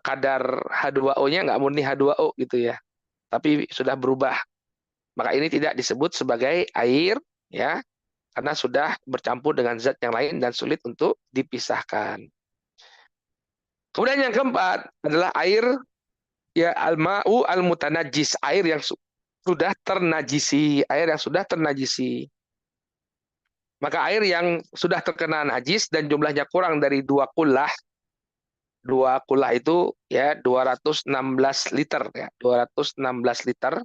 kadar H2O-nya nggak murni H2O gitu ya, tapi sudah berubah. Maka ini tidak disebut sebagai air ya, karena sudah bercampur dengan zat yang lain dan sulit untuk dipisahkan. Kemudian yang keempat adalah air ya al-ma'u al-mutanajjis, air yang sudah ternajisi, air yang sudah ternajisi. Maka air yang sudah terkena najis dan jumlahnya kurang dari 2 kullah itu ya 216 liter ya, 216 liter.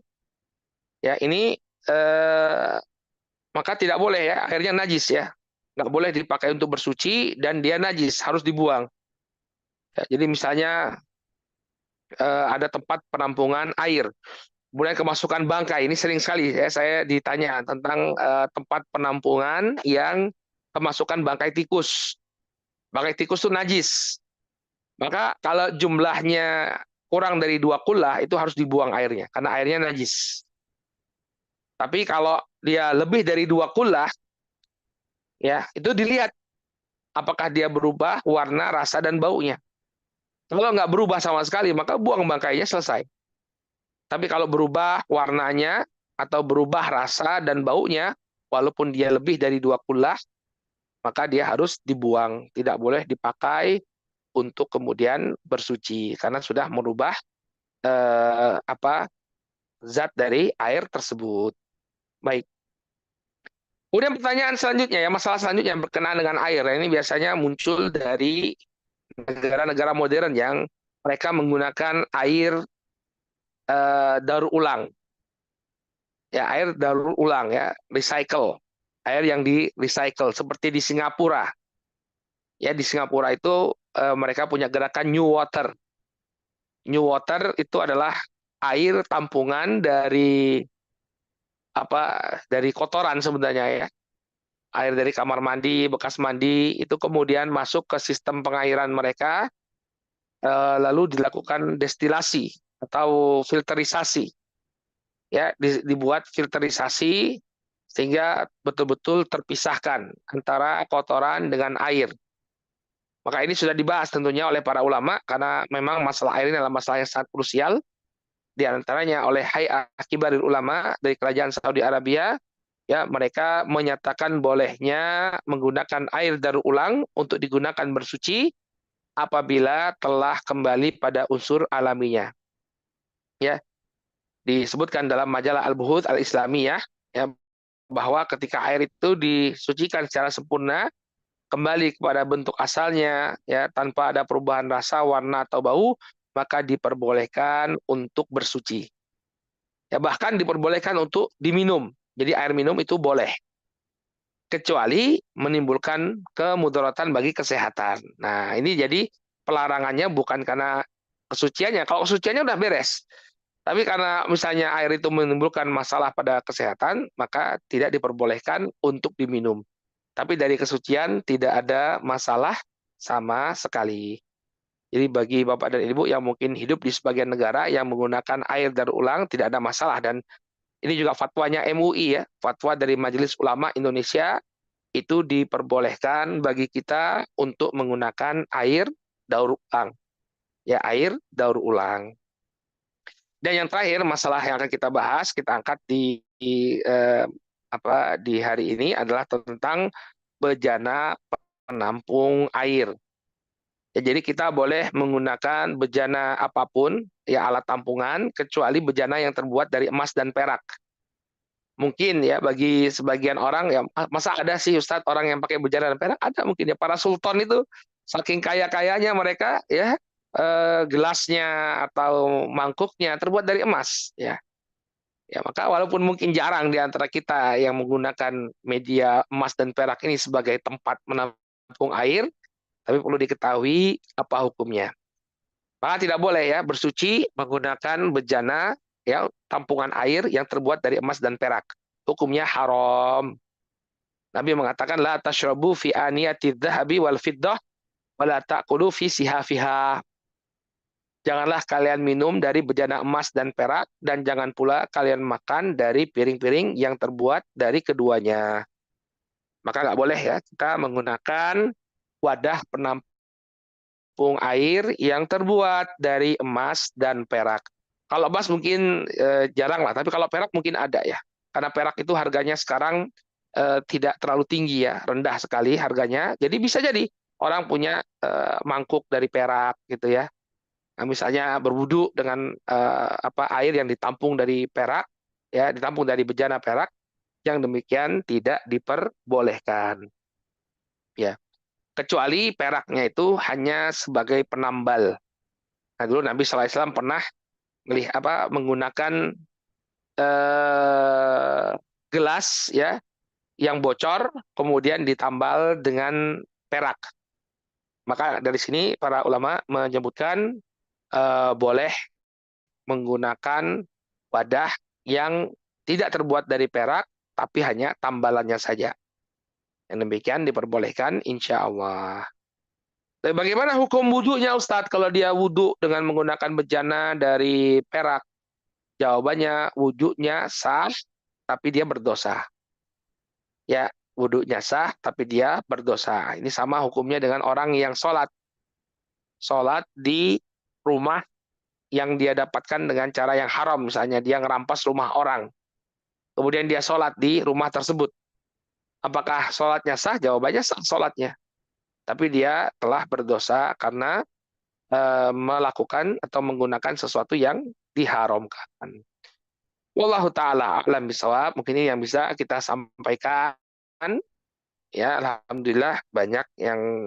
Ya, ini maka tidak boleh ya, airnya najis ya. Nggak boleh dipakai untuk bersuci dan dia najis, harus dibuang. Ya, jadi misalnya ada tempat penampungan air, kemudian kemasukan bangkai. Ini sering sekali ya saya ditanya tentang tempat penampungan yang kemasukan bangkai tikus. Bangkai tikus itu najis. Maka kalau jumlahnya kurang dari 2 kullah itu harus dibuang airnya karena airnya najis. Tapi kalau dia lebih dari 2 kullah ya itu dilihat apakah dia berubah warna, rasa dan baunya. Kalau nggak berubah sama sekali maka buang bangkainya, selesai. Tapi kalau berubah warnanya atau berubah rasa dan baunya, walaupun dia lebih dari 2 kullah, maka dia harus dibuang, tidak boleh dipakai untuk kemudian bersuci karena sudah merubah apa zat dari air tersebut. Baik. Kemudian pertanyaan selanjutnya ya, masalah selanjutnya yang berkenaan dengan air. Ini biasanya muncul dari negara-negara modern yang mereka menggunakan air daur ulang. Ya, air daur ulang ya, recycle. Air yang di recycle seperti di Singapura. Ya, di Singapura itu mereka punya gerakan New Water. New Water itu adalah air tampungan dari apa dari kotoran sebenarnya ya. Air dari kamar mandi, bekas mandi itu kemudian masuk ke sistem pengairan mereka, lalu dilakukan destilasi atau filterisasi. Ya, dibuat filterisasi sehingga betul-betul terpisahkan antara kotoran dengan air. Maka ini sudah dibahas tentunya oleh para ulama karena memang masalah air ini adalah masalah yang sangat krusial. Di antaranya oleh Hay'ah Kibarul Ulama dari Kerajaan Saudi Arabia, ya mereka menyatakan bolehnya menggunakan air daur ulang untuk digunakan bersuci apabila telah kembali pada unsur alaminya. Ya, disebutkan dalam majalah Al-Buhut Al-Islamiyah ya bahwa ketika air itu disucikan secara sempurna kembali kepada bentuk asalnya ya tanpa ada perubahan rasa, warna atau bau, maka diperbolehkan untuk bersuci. Ya bahkan diperbolehkan untuk diminum. Jadi air minum itu boleh. Kecuali menimbulkan kemudaratan bagi kesehatan. Nah, ini jadi pelarangannya bukan karena kesuciannya. Kalau kesuciannya udah beres. Tapi karena misalnya air itu menimbulkan masalah pada kesehatan, maka tidak diperbolehkan untuk diminum. Tapi dari kesucian tidak ada masalah sama sekali. Jadi bagi Bapak dan Ibu yang mungkin hidup di sebagian negara yang menggunakan air daur ulang tidak ada masalah. Dan ini juga fatwanya MUI ya, fatwa dari Majelis Ulama Indonesia, itu diperbolehkan bagi kita untuk menggunakan air daur ulang. Ya, air daur ulang. Dan yang terakhir masalah yang akan kita bahas, kita angkat di hari ini adalah tentang bejana penampung air. Ya, jadi kita boleh menggunakan bejana apapun, ya alat tampungan, kecuali bejana yang terbuat dari emas dan perak. Mungkin ya bagi sebagian orang ya, masa ada sih Ustadz orang yang pakai bejana dan perak? Ada mungkin ya, para sultan itu saking kaya-kayanya mereka ya, gelasnya atau mangkuknya terbuat dari emas ya. Ya, maka walaupun mungkin jarang di antara kita yang menggunakan media emas dan perak ini sebagai tempat menampung air, tapi perlu diketahui apa hukumnya. Maka tidak boleh ya bersuci menggunakan bejana ya tampungan air yang terbuat dari emas dan perak. Hukumnya haram. Nabi mengatakan la tashrabu fi aniyati dhahabi wal fiddah wa la ta'kulu fi sihafiha. Janganlah kalian minum dari bejana emas dan perak, dan jangan pula kalian makan dari piring-piring yang terbuat dari keduanya. Maka nggak boleh ya kita menggunakan wadah penampung air yang terbuat dari emas dan perak. Kalau emas mungkin jarang lah, tapi kalau perak mungkin ada ya. Karena perak itu harganya sekarang tidak terlalu tinggi ya, rendah sekali harganya. Jadi bisa jadi orang punya mangkuk dari perak gitu ya. Nah, misalnya berwudu dengan air yang ditampung dari perak, ya ditampung dari bejana perak, yang demikian tidak diperbolehkan. Ya, kecuali peraknya itu hanya sebagai penambal. Nah, dulu Nabi SAW pernah menggunakan eh, gelas ya yang bocor, kemudian ditambal dengan perak. Maka dari sini para ulama menyebutkan boleh menggunakan wadah yang tidak terbuat dari perak, tapi hanya tambalannya saja. Yang demikian diperbolehkan, insya Allah. Tapi bagaimana hukum wudhunya Ustadz kalau dia wudhu dengan menggunakan bejana dari perak? Jawabannya wudhunya sah, tapi dia berdosa. Ya, wudhunya sah, tapi dia berdosa. Ini sama hukumnya dengan orang yang sholat. Sholat di rumah yang dia dapatkan dengan cara yang haram. Misalnya dia ngerampas rumah orang. Kemudian dia sholat di rumah tersebut. Apakah sholatnya sah? Jawabannya sah sholatnya. Tapi dia telah berdosa karena melakukan atau menggunakan sesuatu yang diharamkan. Wallahu taala a'lam bishawab. Mungkin ini yang bisa kita sampaikan. Ya, alhamdulillah banyak yang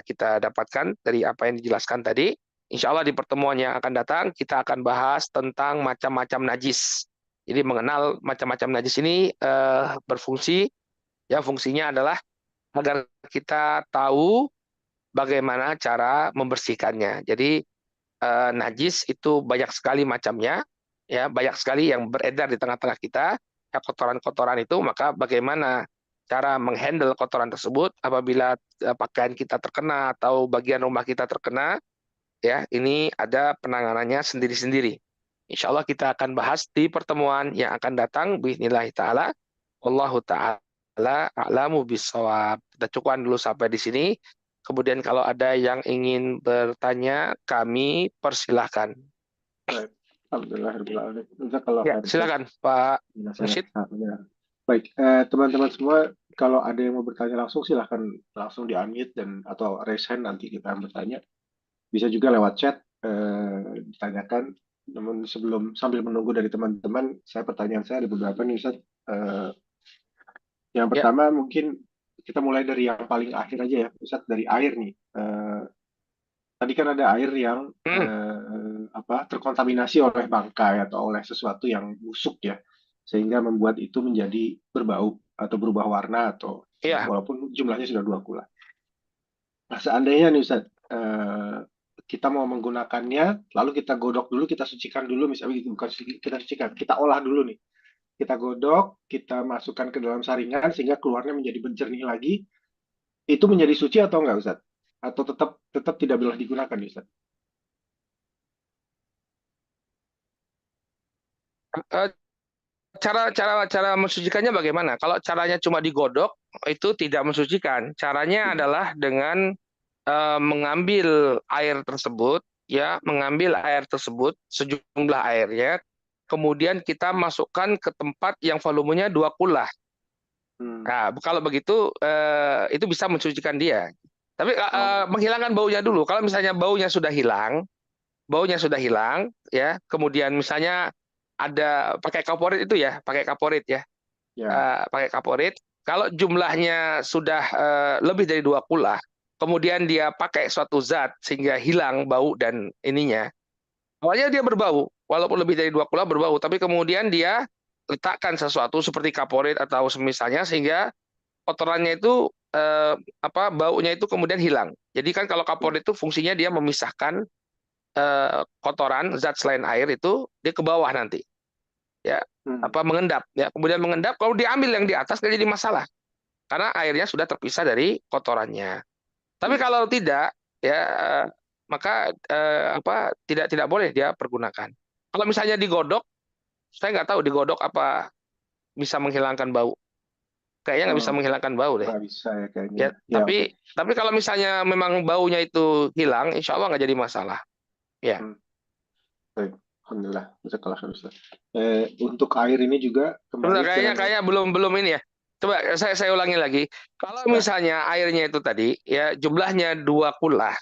kita dapatkan dari apa yang dijelaskan tadi. Insya Allah di pertemuan yang akan datang kita akan bahas tentang macam-macam najis. Jadi mengenal macam-macam najis ini berfungsi, ya fungsinya adalah agar kita tahu bagaimana cara membersihkannya. Jadi najis itu banyak sekali macamnya, ya banyak sekali yang beredar di tengah-tengah kita, ya kotoran-kotoran itu, maka bagaimana cara menghandle kotoran tersebut apabila pakaian kita terkena atau bagian rumah kita terkena, ya ini ada penanganannya sendiri-sendiri. Insya Allah kita akan bahas di pertemuan yang akan datang bismillah taala. Wallahu taala a'lamu bishawab. Kita cukupkan dulu sampai di sini. Kemudian kalau ada yang ingin bertanya, kami persilahkan. Baik. Alhamdulillah. Kalau Ya, silakan Pak Rashid. ya. Baik, teman-teman semua, kalau ada yang mau bertanya langsung, silahkan langsung di-unmute dan atau raise hand, nanti kita bertanya. Bisa juga lewat chat ditanyakan. Namun sambil menunggu dari teman-teman, pertanyaan saya ada beberapa nih Ustaz. Yang Ya, pertama mungkin kita mulai dari yang paling akhir aja ya, Ustaz, dari air nih. Tadi kan ada air yang terkontaminasi oleh bangkai atau oleh sesuatu yang busuk ya, sehingga membuat itu menjadi berbau atau berubah warna, atau ya. walaupun jumlahnya sudah 2 kula. Nah, seandainya nih Ustaz, kita mau menggunakannya, lalu kita godok dulu, kita sucikan dulu, misalnya bukan kita sucikan, kita olah dulu nih. Kita godok, kita masukkan ke dalam saringan sehingga keluarnya menjadi berjernih lagi. Itu menjadi suci atau enggak, Ustaz? Atau tetap tidak boleh digunakan, Ustaz? Eh, cara mensucikannya bagaimana? Kalau caranya cuma digodok, itu tidak mensucikan. Caranya adalah dengan mengambil air tersebut, ya, mengambil air tersebut, sejumlah airnya, kemudian kita masukkan ke tempat yang volumenya 2 kula. Hmm. Nah, kalau begitu itu bisa mensucikan dia. Tapi Oh, menghilangkan baunya dulu. Kalau misalnya baunya sudah hilang, ya. Kemudian misalnya ada pakai kaporit itu ya, pakai kaporit ya, ya. pakai kaporit. Kalau jumlahnya sudah lebih dari 2 kula, kemudian dia pakai suatu zat sehingga hilang bau dan ininya. Awalnya dia berbau, walaupun lebih dari 2 kula berbau, tapi kemudian dia letakkan sesuatu seperti kaporit atau semisalnya sehingga kotorannya itu baunya itu kemudian hilang. Jadi kan kalau Ya. kaporit itu fungsinya dia memisahkan kotoran zat selain air itu dia ke bawah nanti, ya, Hmm. mengendap, ya, kemudian mengendap. Kalau diambil yang di atas nggak jadi masalah karena airnya sudah terpisah dari kotorannya. Tapi Hmm. kalau tidak, ya, maka tidak boleh dia pergunakan. Kalau misalnya digodok, saya nggak tahu digodok apa bisa menghilangkan bau. Kayaknya nggak bisa Oh, menghilangkan bau deh. nggak bisa ya kayaknya. Ya, Ya, oke. tapi kalau misalnya memang baunya itu hilang, insya Allah nggak jadi masalah. Ya. Hmm. Baik. Alhamdulillah. Bisa kelas Ustaz. Untuk air ini juga Sebentar, kembali ke kayaknya belum belum ini ya. Coba saya ulangi lagi. Kalau ya, misalnya airnya itu tadi ya jumlahnya 2 kula,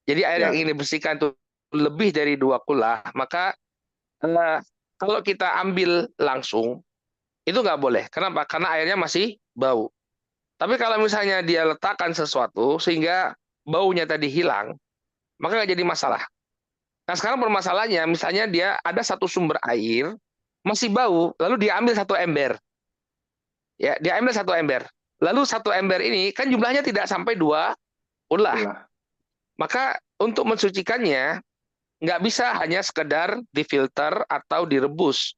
jadi air yang ya. ingin dibersihkan itu lebih dari 2 kula, maka eh, kalau kita ambil langsung itu nggak boleh. Kenapa? Karena airnya masih bau. Tapi kalau misalnya dia letakkan sesuatu sehingga baunya tadi hilang, maka nggak jadi masalah. Nah sekarang permasalahannya, misalnya dia ada satu sumber air masih bau, lalu dia ambil satu ember. Ya, dia ambil satu ember. Lalu satu ember ini kan jumlahnya tidak sampai 2 kula. Ulah. Maka untuk mensucikannya nggak bisa hanya sekedar difilter atau direbus.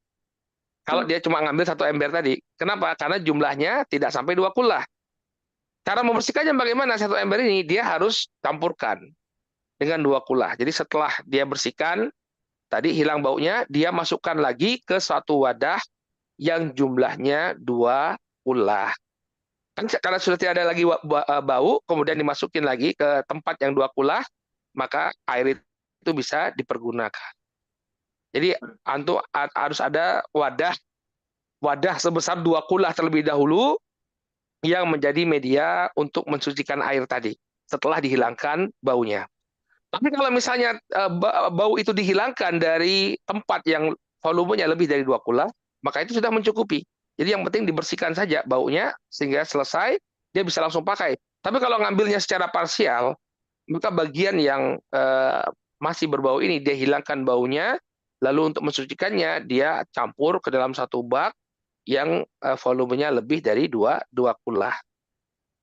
Kalau Hmm. dia cuma ngambil satu ember tadi. Kenapa? Karena jumlahnya tidak sampai 2 kula. Cara membersihkannya bagaimana satu ember ini? Dia harus campurkan dengan 2 kula. Jadi setelah dia bersihkan, tadi hilang baunya, dia masukkan lagi ke suatu wadah yang jumlahnya 2 kula. Kan karena sudah tidak ada lagi bau, kemudian dimasukin lagi ke tempat yang 2 kula, maka air itu bisa dipergunakan. Jadi harus ada wadah wadah sebesar 2 kula terlebih dahulu yang menjadi media untuk mensucikan air tadi setelah dihilangkan baunya. Tapi kalau misalnya bau itu dihilangkan dari tempat yang volumenya lebih dari 2 kula, maka itu sudah mencukupi. Jadi yang penting dibersihkan saja baunya sehingga selesai, dia bisa langsung pakai. Tapi kalau ngambilnya secara parsial, maka bagian yang masih berbau ini dia hilangkan baunya, lalu untuk mensucikannya dia campur ke dalam satu bak yang volumenya lebih dari dua kula.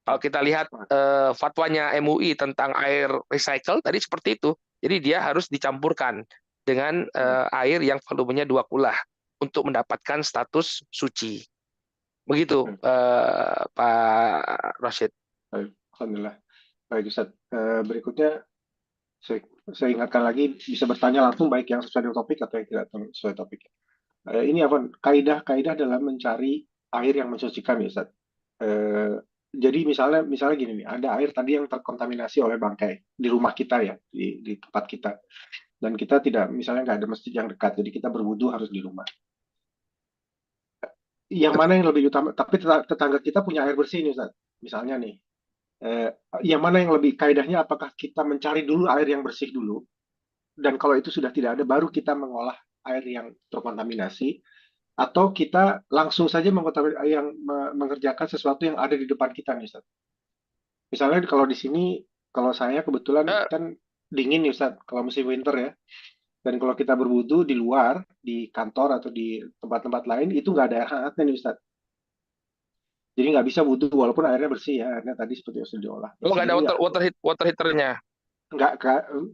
Kalau kita lihat fatwanya MUI tentang air recycle tadi seperti itu. Jadi dia harus dicampurkan dengan air yang volumenya 2 kula untuk mendapatkan status suci. Begitu, Pak Rashid. Baik. Alhamdulillah. Baik, Ustaz. Berikutnya saya, saya ingatkan lagi bisa bertanya langsung baik yang sesuai dengan topik atau yang tidak sesuai topik. Ini apa? Kaidah-kaidah dalam mencari air yang mensucikan ya, Ustaz. Eh, jadi misalnya gini nih, ada air tadi yang terkontaminasi oleh bangkai di rumah kita ya, di tempat kita. Dan kita tidak, misalnya nggak ada masjid yang dekat, jadi kita berwudu harus di rumah. Yang mana yang lebih utama? Tapi tetangga kita punya air bersih nih, Ustaz. Misalnya nih, eh, yang mana yang lebih kaidahnya? Apakah kita mencari dulu air yang bersih dulu, dan kalau itu sudah tidak ada, baru kita mengolah air yang terkontaminasi, atau kita langsung saja mengerjakan sesuatu yang ada di depan kita, nih, Ustaz. Misalnya kalau di sini, kalau saya kebetulan Eh, kan dingin nih, Ustaz, kalau musim winter ya. Dan kalau kita berwudu di luar, di kantor atau di tempat-tempat lain, itu nggak ada air hangatnya nih, Ustaz. Jadi nggak bisa wudu walaupun airnya bersih ya, airnya tadi seperti yang sudah diolah. Di Lo nggak sini ada ya water heaternya.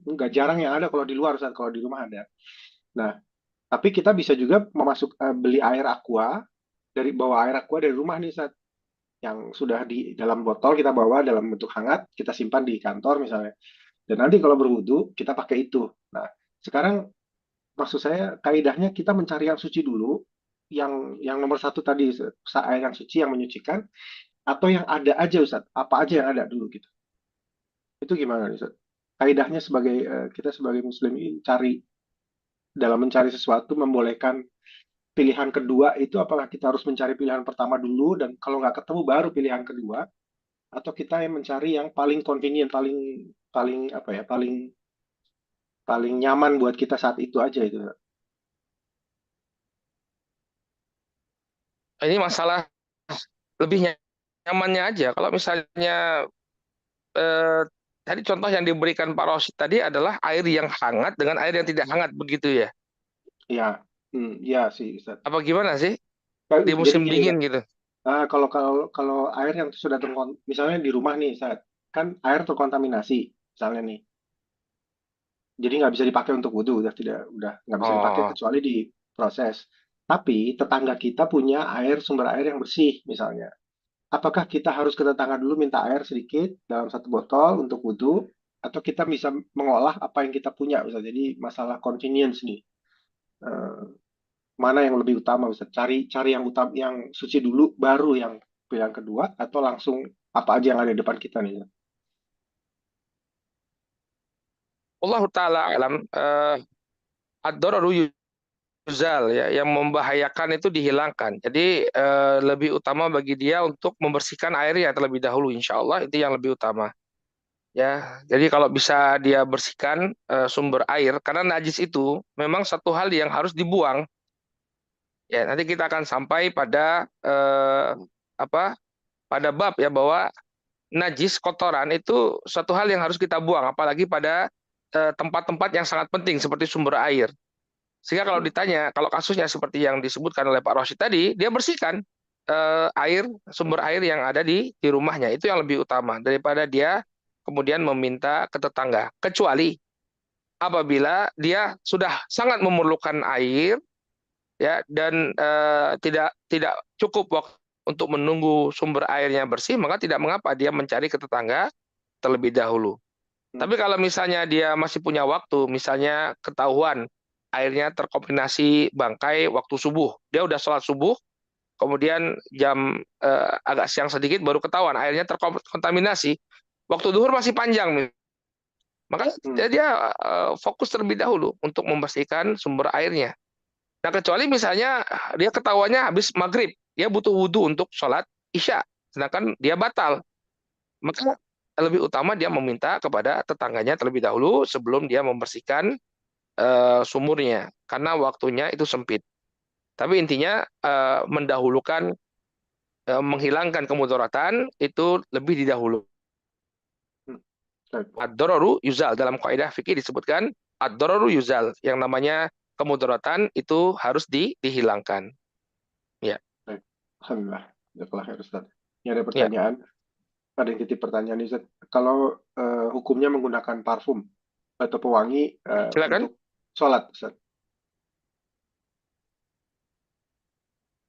nggak jarang yang ada kalau di luar, Ustaz. Kalau di rumah ada. Nah, tapi kita bisa juga beli air aqua, bawa air aqua dari rumah nih, Ustaz. Yang sudah di dalam botol kita bawa dalam bentuk hangat, kita simpan di kantor misalnya. Dan nanti kalau berwudu, kita pakai itu. Nah, sekarang maksud saya kaidahnya kita mencari yang suci dulu, yang nomor satu tadi, air yang suci yang menyucikan, atau yang ada aja, Ustaz. Apa aja yang ada dulu gitu. Itu gimana, Ustaz? Kaidahnya sebagai kita sebagai muslim ini dalam mencari sesuatu membolehkan pilihan kedua itu, apakah kita harus mencari pilihan pertama dulu dan kalau nggak ketemu baru pilihan kedua, atau kita yang mencari yang paling convenient, paling paling apa ya, paling paling nyaman buat kita saat itu aja itu. Ini masalah lebih nyamannya aja. Kalau misalnya eh, tadi contoh yang diberikan Pak Rosid tadi adalah air yang hangat dengan air yang tidak hangat begitu ya. Ya, ya sih Ustaz. Apa gimana sih di Jadi musim gini dingin Ustaz. gitu? Kalau kalau kalau air yang sudah misalnya di rumah nih Ustaz, kan air terkontaminasi misalnya nih. Jadi nggak bisa dipakai untuk wudhu, udah nggak bisa dipakai Oh, kecuali di proses. Tapi tetangga kita punya sumber air yang bersih misalnya. Apakah kita harus ke tetangga dulu minta air sedikit dalam satu botol untuk wudhu, atau kita bisa mengolah apa yang kita punya, bisa jadi masalah convenience nih. Eh, Mana yang lebih utama, bisa cari cari yang utama, yang suci dulu, baru yang pilihan kedua, atau langsung apa aja yang ada di depan kita nih. Allah Taala alam ad-dararu yuzal ya, yang membahayakan itu dihilangkan. Jadi lebih utama bagi dia untuk membersihkan airnya terlebih dahulu, insya Allah itu yang lebih utama. Ya, jadi kalau bisa dia bersihkan sumber air, karena najis itu memang satu hal yang harus dibuang. Ya, nanti kita akan sampai pada apa? Pada bab ya bahwa najis kotoran itu suatu hal yang harus kita buang, apalagi pada tempat-tempat yang sangat penting seperti sumber air. Sehingga kalau Hmm, ditanya, kalau kasusnya seperti yang disebutkan oleh Pak Rosid tadi, dia bersihkan air sumber air yang ada di rumahnya itu yang lebih utama daripada dia kemudian meminta ke tetangga. Kecuali apabila dia sudah sangat memerlukan air ya dan tidak tidak cukup waktu untuk menunggu sumber airnya bersih, maka tidak mengapa dia mencari ke tetangga terlebih dahulu. hmm, Tapi kalau misalnya dia masih punya waktu, misalnya ketahuan airnya terkontaminasi bangkai waktu subuh, dia udah sholat subuh, kemudian jam agak siang sedikit baru ketahuan airnya terkontaminasi, waktu duhur masih panjang, maka hmm, dia fokus terlebih dahulu untuk membersihkan sumber airnya. Nah, kecuali misalnya dia ketahuannya habis maghrib, dia butuh wudhu untuk sholat isya, sedangkan dia batal, maka lebih utama dia meminta kepada tetangganya terlebih dahulu sebelum dia membersihkan sumurnya, karena waktunya itu sempit. Tapi intinya mendahulukan menghilangkan kemudaratan itu lebih didahulu. hmm. Baik, Ad-dararu yuzal, dalam kaidah fikih disebutkan ad-dararu yuzal, yang namanya kemudaratan itu harus dihilangkan. Ya, baik. Alhamdulillah. Jazakallah khair Ustaz. Ini ada ya, pertanyaan, ada yang titip pertanyaan nih, Ustaz. Kalau hukumnya menggunakan parfum atau pewangi silakan. untuk sholat, Ustaz.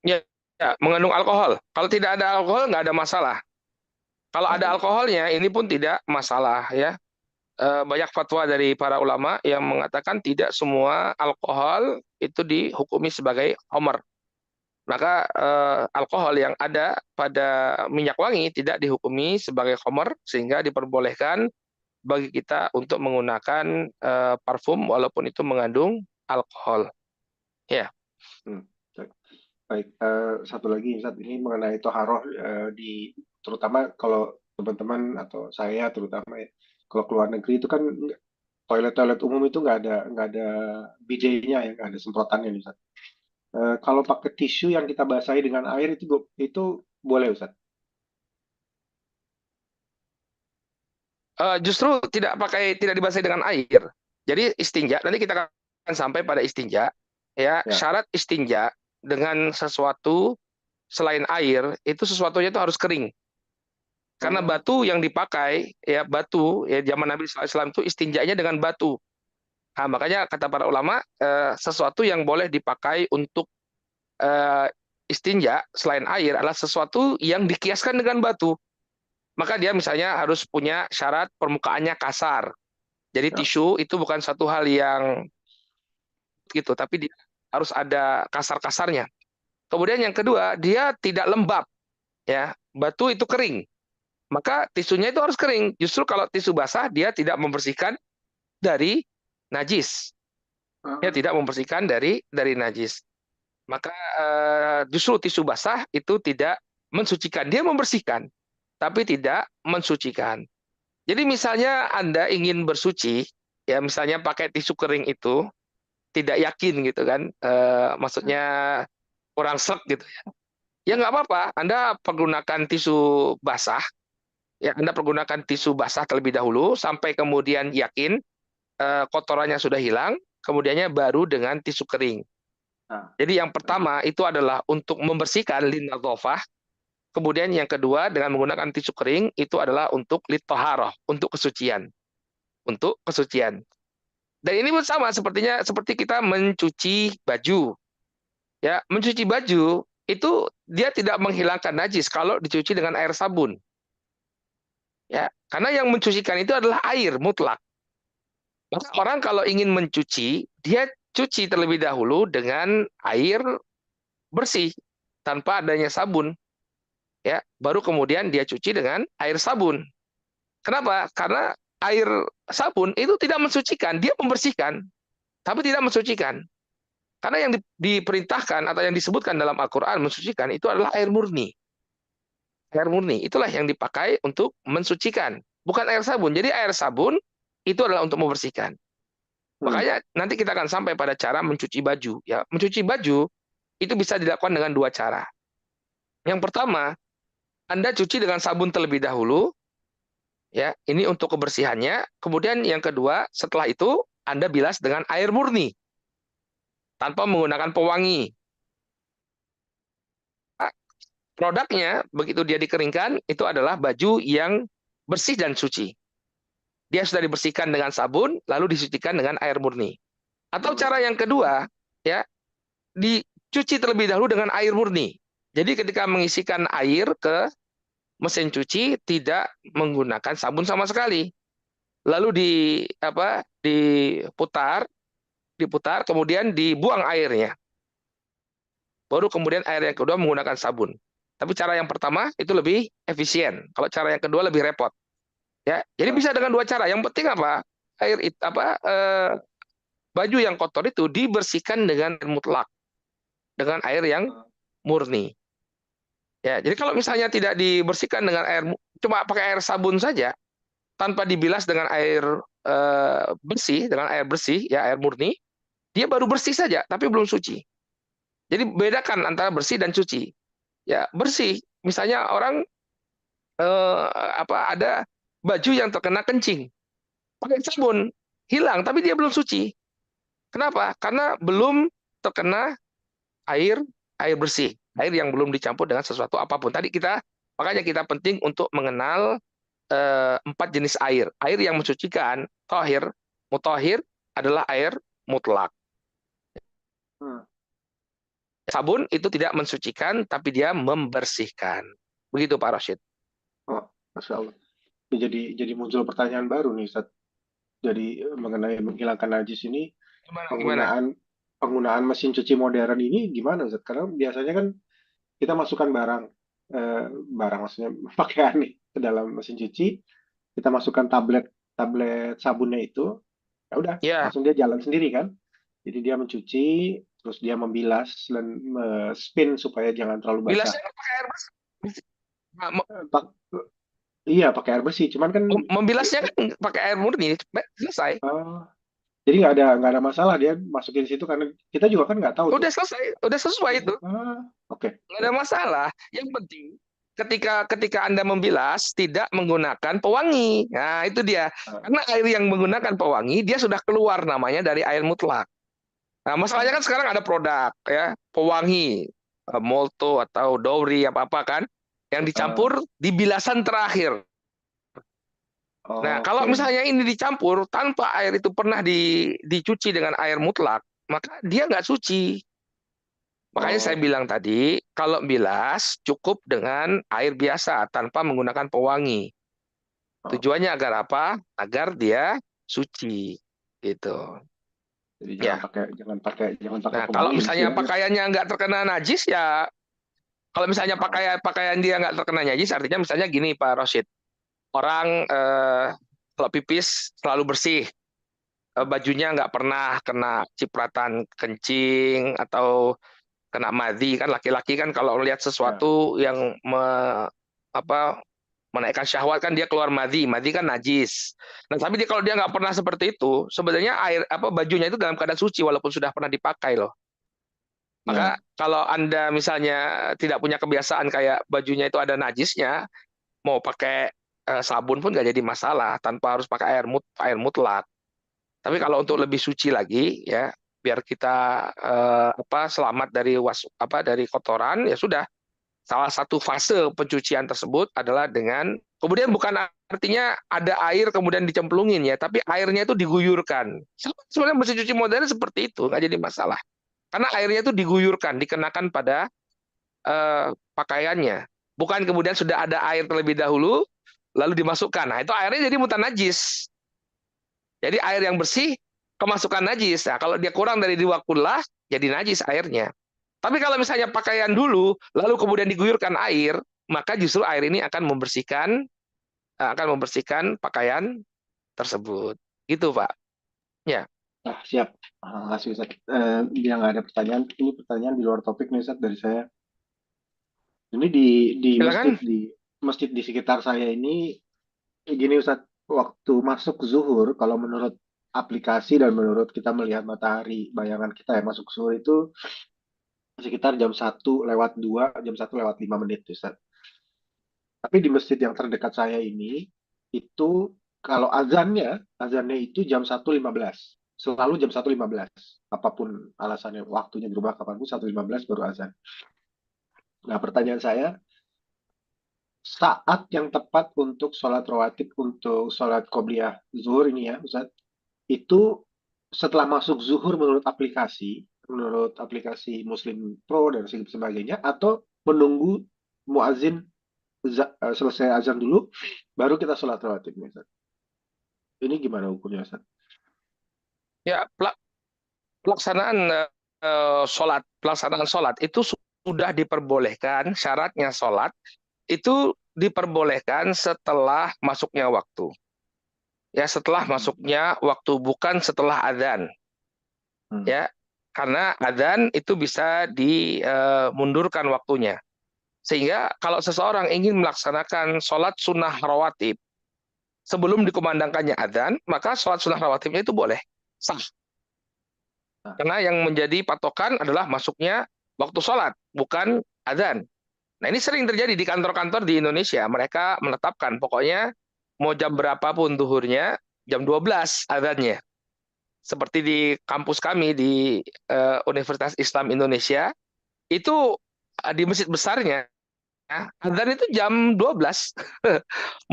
Ya, ya, mengandung alkohol. Kalau tidak ada alkohol nggak ada masalah. Kalau ada Baik. alkoholnya ini pun tidak masalah ya. Banyak fatwa dari para ulama yang mengatakan tidak semua alkohol itu dihukumi sebagai homer. Maka alkohol yang ada pada minyak wangi tidak dihukumi sebagai homer sehingga diperbolehkan bagi kita untuk menggunakan parfum walaupun itu mengandung alkohol. Ya, Hmm. Baik. Baik. Satu lagi, Ustaz, ini mengenai toharoh, terutama kalau teman-teman atau saya terutama ya, kalau keluar negeri itu kan toilet-toilet umum itu nggak ada bidenya ya, nggak ada semprotannya nih, Ustaz. Kalau pakai tisu yang kita basahi dengan air itu boleh, Ustaz. justru tidak dibasahi dengan air. Jadi istinja nanti kita akan sampai pada istinja. Ya, Ya. syarat istinja dengan sesuatu selain air itu sesuatunya itu harus kering. Karena Oh, batu yang dipakai, ya batu, ya zaman Nabi SAW itu istinjanya dengan batu. Nah, makanya kata para ulama, sesuatu yang boleh dipakai untuk eh, istinja selain air adalah sesuatu yang dikiaskan dengan batu. Maka dia misalnya harus punya syarat permukaannya kasar. Jadi ya. tisu itu bukan satu hal yang gitu, tapi dia harus ada kasar-kasarnya. Kemudian yang kedua, dia tidak lembab, ya. Batu itu kering, maka tisunya itu harus kering. Justru kalau tisu basah dia tidak membersihkan dari najis. Ya Ah, tidak membersihkan dari najis. Maka justru tisu basah itu tidak mensucikan, dia membersihkan. tapi tidak mensucikan. Jadi misalnya Anda ingin bersuci, ya misalnya pakai tisu kering itu tidak yakin gitu kan, maksudnya kurang sek gitu ya. Ya nggak apa-apa, Anda pergunakan tisu basah, ya Anda pergunakan tisu basah terlebih dahulu sampai kemudian yakin kotorannya sudah hilang, kemudiannya baru dengan tisu kering. Nah, Jadi yang pertama itu adalah untuk membersihkan linadhofah, kemudian yang kedua dengan menggunakan tisu kering itu adalah untuk litoharoh, untuk kesucian, untuk kesucian. Dan ini pun sama sepertinya seperti kita mencuci baju. Ya, mencuci baju itu dia tidak menghilangkan najis kalau dicuci dengan air sabun. Ya, karena yang mencucikan itu adalah air mutlak. Maka orang kalau ingin mencuci, dia cuci terlebih dahulu dengan air bersih tanpa adanya sabun. Ya, baru kemudian dia cuci dengan air sabun. Kenapa? Karena air sabun itu tidak mensucikan, dia membersihkan, tapi tidak mensucikan. Karena yang diperintahkan atau yang disebutkan dalam Al-Quran mensucikan itu adalah air murni. Air murni itulah yang dipakai untuk mensucikan, bukan air sabun. Jadi air sabun itu adalah untuk membersihkan. hmm, Makanya nanti kita akan sampai pada cara mencuci baju. Ya, mencuci baju itu bisa dilakukan dengan dua cara. Yang pertama, Anda cuci dengan sabun terlebih dahulu, ya. Ini untuk kebersihannya. Kemudian yang kedua, setelah itu Anda bilas dengan air murni tanpa menggunakan pewangi. Produknya begitu dia dikeringkan itu adalah baju yang bersih dan suci. Dia sudah dibersihkan dengan sabun lalu disucikan dengan air murni. Atau cara yang kedua, ya, dicuci terlebih dahulu dengan air murni. Jadi ketika mengisikan air ke mesin cuci tidak menggunakan sabun sama sekali. Lalu diputar, diputar kemudian dibuang airnya. Baru kemudian air yang kedua menggunakan sabun. Tapi cara yang pertama itu lebih efisien. Kalau cara yang kedua lebih repot. Ya, jadi nah, bisa dengan dua cara. Yang penting apa? Baju yang kotor itu dibersihkan dengan air mutlak, dengan air yang murni. Ya, jadi kalau misalnya tidak dibersihkan dengan cuma pakai air sabun saja, tanpa dibilas dengan air bersih, dengan air bersih, ya air murni, dia baru bersih saja, tapi belum suci. Jadi bedakan antara bersih dan suci. Ya, bersih. Misalnya orang eh, ada baju yang terkena kencing, pakai sabun, hilang, tapi dia belum suci. Kenapa? Karena belum terkena air air bersih, air yang belum dicampur dengan sesuatu apapun. Makanya kita penting untuk mengenal empat jenis air. Air yang mensucikan, tohir, mutohir adalah air mutlak. hmm. Sabun itu tidak mensucikan, tapi dia membersihkan. Begitu Pak Rashid. Oh, Masya Allah. Ini jadi muncul pertanyaan baru nih, Ustaz. Jadi mengenai menghilangkan najis ini, Gimana? Gimana? penggunaan penggunaan mesin cuci modern ini gimana, Ustaz? Karena biasanya kan kita masukkan barang maksudnya pakaian nih ke dalam mesin cuci, kita masukkan tablet tablet sabunnya itu, ya udah Ya, langsung dia jalan sendiri kan. Jadi dia mencuci, terus dia membilas dan spin supaya jangan terlalu basah. bilasnya kan pakai air bersih. Pak, iya pakai air bersih, cuman kan Membilasnya kan pakai air murni, selesai. eh, jadi nggak ada masalah dia masukin situ karena kita juga kan nggak tahu tuh. Udah selesai, udah sesuai itu. Oke. Nggak ada masalah. Yang penting ketika ketika Anda membilas tidak menggunakan pewangi. Nah, itu dia. Ah, Karena air yang menggunakan pewangi dia sudah keluar namanya dari air mutlak. Nah, masalahnya kan ah, sekarang ada produk ya, pewangi, Molto atau Dowry apa-apa kan yang ah, dicampur di bilasan terakhir. Nah, kalau oke. misalnya ini dicampur tanpa air itu pernah dicuci dengan air mutlak, maka dia nggak suci. Makanya saya Oh, bilang tadi, kalau bilas cukup dengan air biasa tanpa menggunakan pewangi. oh. Tujuannya agar apa? Agar dia suci, gitu. Jadi Ya. jangan pakai Nah, kalau pewangi misalnya istilahnya. pakaiannya nggak terkena najis, ya kalau misalnya Ah, pakaian pakaian dia nggak terkena najis, artinya misalnya gini Pak Rosid, orang kalau pipis selalu bersih, bajunya nggak pernah kena cipratan kencing atau kena madhi kan laki-laki kan kalau melihat ya. sesuatu yang apa menaikkan syahwat kan dia keluar madhi, madhi kan najis. Nah, tapi kalau dia nggak pernah seperti itu, sebenarnya bajunya itu dalam keadaan suci walaupun sudah pernah dipakai loh. Ya, Maka kalau Anda misalnya tidak punya kebiasaan kayak bajunya itu ada najisnya, mau pakai sabun pun nggak jadi masalah tanpa harus pakai air mutlak. Tapi kalau untuk lebih suci lagi ya, biar kita selamat dari dari kotoran, ya sudah. Salah satu fase pencucian tersebut adalah dengan kemudian bukan artinya ada air kemudian dicemplungin ya, tapi airnya itu diguyurkan. Sebenarnya mesin cuci modern seperti itu, nggak jadi masalah. Karena airnya itu diguyurkan, dikenakan pada pakaiannya. Bukan kemudian sudah ada air terlebih dahulu, lalu dimasukkan. Nah, itu airnya jadi mutan najis. Jadi air yang bersih kemasukan najis. Nah, kalau dia kurang dari 2 kullah, jadi najis airnya. Tapi kalau misalnya pakaian dulu, lalu kemudian diguyurkan air, maka justru air ini akan membersihkan pakaian tersebut. Gitu, Pak. Ya, siap. Makasih Ustaz. Dia nggak ada pertanyaan. Ini pertanyaan di luar topik nih Ustaz dari saya. Ini di masjid silakan. di sekitar saya ini gini Ustaz, waktu masuk zuhur kalau menurut aplikasi dan menurut kita melihat matahari, bayangan kita ya masuk zuhur itu sekitar jam 1 lewat 2, jam 1 lewat 5 menit Ustaz. Tapi di masjid yang terdekat saya ini itu kalau azannya itu jam 1.15. Selalu jam 1.15. Apapun alasannya, waktunya berubah kapanpun 1.15 baru azan. Nah, pertanyaan saya, saat yang tepat untuk sholat rawatib, untuk sholat qobliyah zuhur ini ya, Ustaz, itu setelah masuk zuhur menurut aplikasi Muslim Pro dan sebagainya, atau menunggu muazin selesai azan dulu, baru kita sholat rawatib, Ustaz. Ini gimana hukumnya, Ustaz? Ya, pelaksanaan sholat itu sudah diperbolehkan, syaratnya sholat itu diperbolehkan setelah masuknya waktu. Ya, setelah Hmm. masuknya waktu, bukan setelah adzan. Hmm. Ya, karena adzan itu bisa dimundurkan waktunya. Sehingga kalau seseorang ingin melaksanakan sholat sunnah rawatib sebelum dikumandangkannya adzan, maka sholat sunnah rawatibnya itu boleh, sah. Nah, Karena yang menjadi patokan adalah masuknya waktu sholat, bukan adzan. Nah, ini sering terjadi di kantor-kantor di Indonesia. Mereka menetapkan pokoknya mau jam berapapun duhurnya, jam 12 adzannya. Seperti di kampus kami di Universitas Islam Indonesia, itu di masjid besarnya, adzan itu jam 12.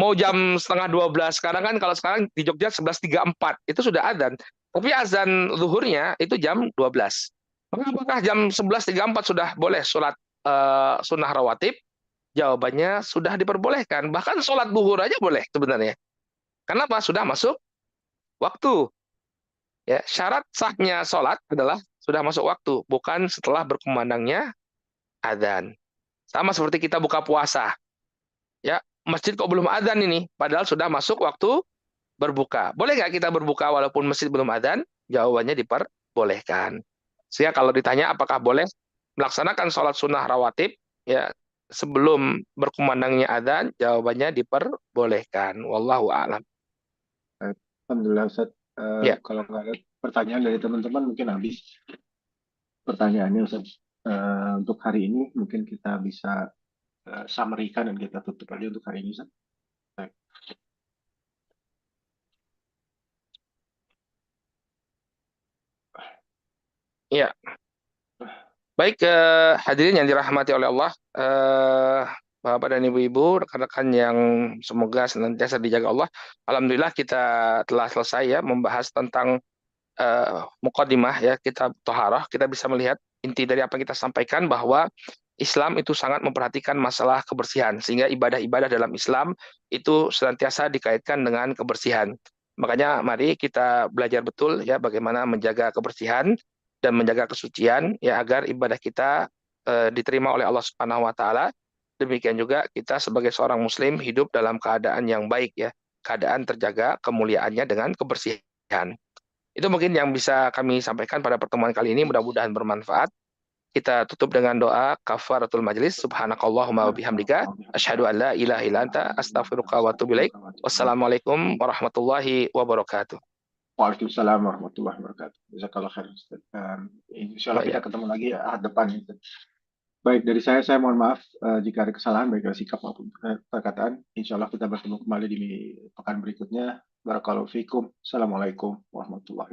Mau jam setengah 12. Sekarang kan kalau sekarang di Jogja 11.34 itu sudah adzan. Tapi azan zuhurnya itu jam 12. Maka apakah jam 11.34 sudah boleh sholat sunnah rawatib? Jawabannya sudah diperbolehkan. Bahkan sholat zuhur aja boleh sebenarnya. Kenapa? Sudah masuk waktu. Ya, syarat sahnya sholat adalah sudah masuk waktu, bukan setelah berkumandangnya adzan. Sama seperti kita buka puasa. Ya, masjid kok belum adzan ini, padahal sudah masuk waktu berbuka. Boleh nggak kita berbuka walaupun masjid belum adzan? Jawabannya diperbolehkan. Sehingga kalau ditanya apakah boleh melaksanakan sholat sunnah rawatib ya sebelum berkumandangnya adzan, jawabannya diperbolehkan. Wallahu a'lam. Alhamdulillah, Ustaz. Ya, Kalau nggak ada pertanyaan dari teman-teman, mungkin habis pertanyaannya, Ustaz. Untuk hari ini, mungkin kita bisa summary-kan dan kita tutup aja untuk hari ini, Ustaz. Baik. ya. Baik, hadirin yang dirahmati oleh Allah, Bapak dan Ibu-ibu, rekan-rekan yang semoga senantiasa dijaga Allah. Alhamdulillah kita telah selesai ya membahas tentang mukadimah ya kitab Toharoh. Kita bisa melihat inti dari apa yang kita sampaikan bahwa Islam itu sangat memperhatikan masalah kebersihan sehingga ibadah-ibadah dalam Islam itu senantiasa dikaitkan dengan kebersihan. Makanya mari kita belajar betul ya bagaimana menjaga kebersihan dan menjaga kesucian ya agar ibadah kita diterima oleh Allah Subhanahu wa taala. Demikian juga kita sebagai seorang muslim hidup dalam keadaan yang baik ya, keadaan terjaga kemuliaannya dengan kebersihan. Itu mungkin yang bisa kami sampaikan pada pertemuan kali ini, mudah-mudahan bermanfaat. kita tutup dengan doa kafaratul majlis. Subhanakallahumma wa bihamdika asyhadu an la ilaha illa anta astaghfiruka wa atubu ilaik. Wassalamualaikum warahmatullahi wabarakatuh. Waalaikumsalam warahmatullahi wabarakatuh. Jazakallah khair, Ustaz. Insya Allah Wa kita ya. ketemu lagi ahad depan. Ustaz. Baik, dari saya mohon maaf jika ada kesalahan baik dari sikap maupun perkataan. Insya Allah kita bertemu kembali di pekan berikutnya. Barakallahu fikum. Assalamualaikum warahmatullahi wabarakatuh.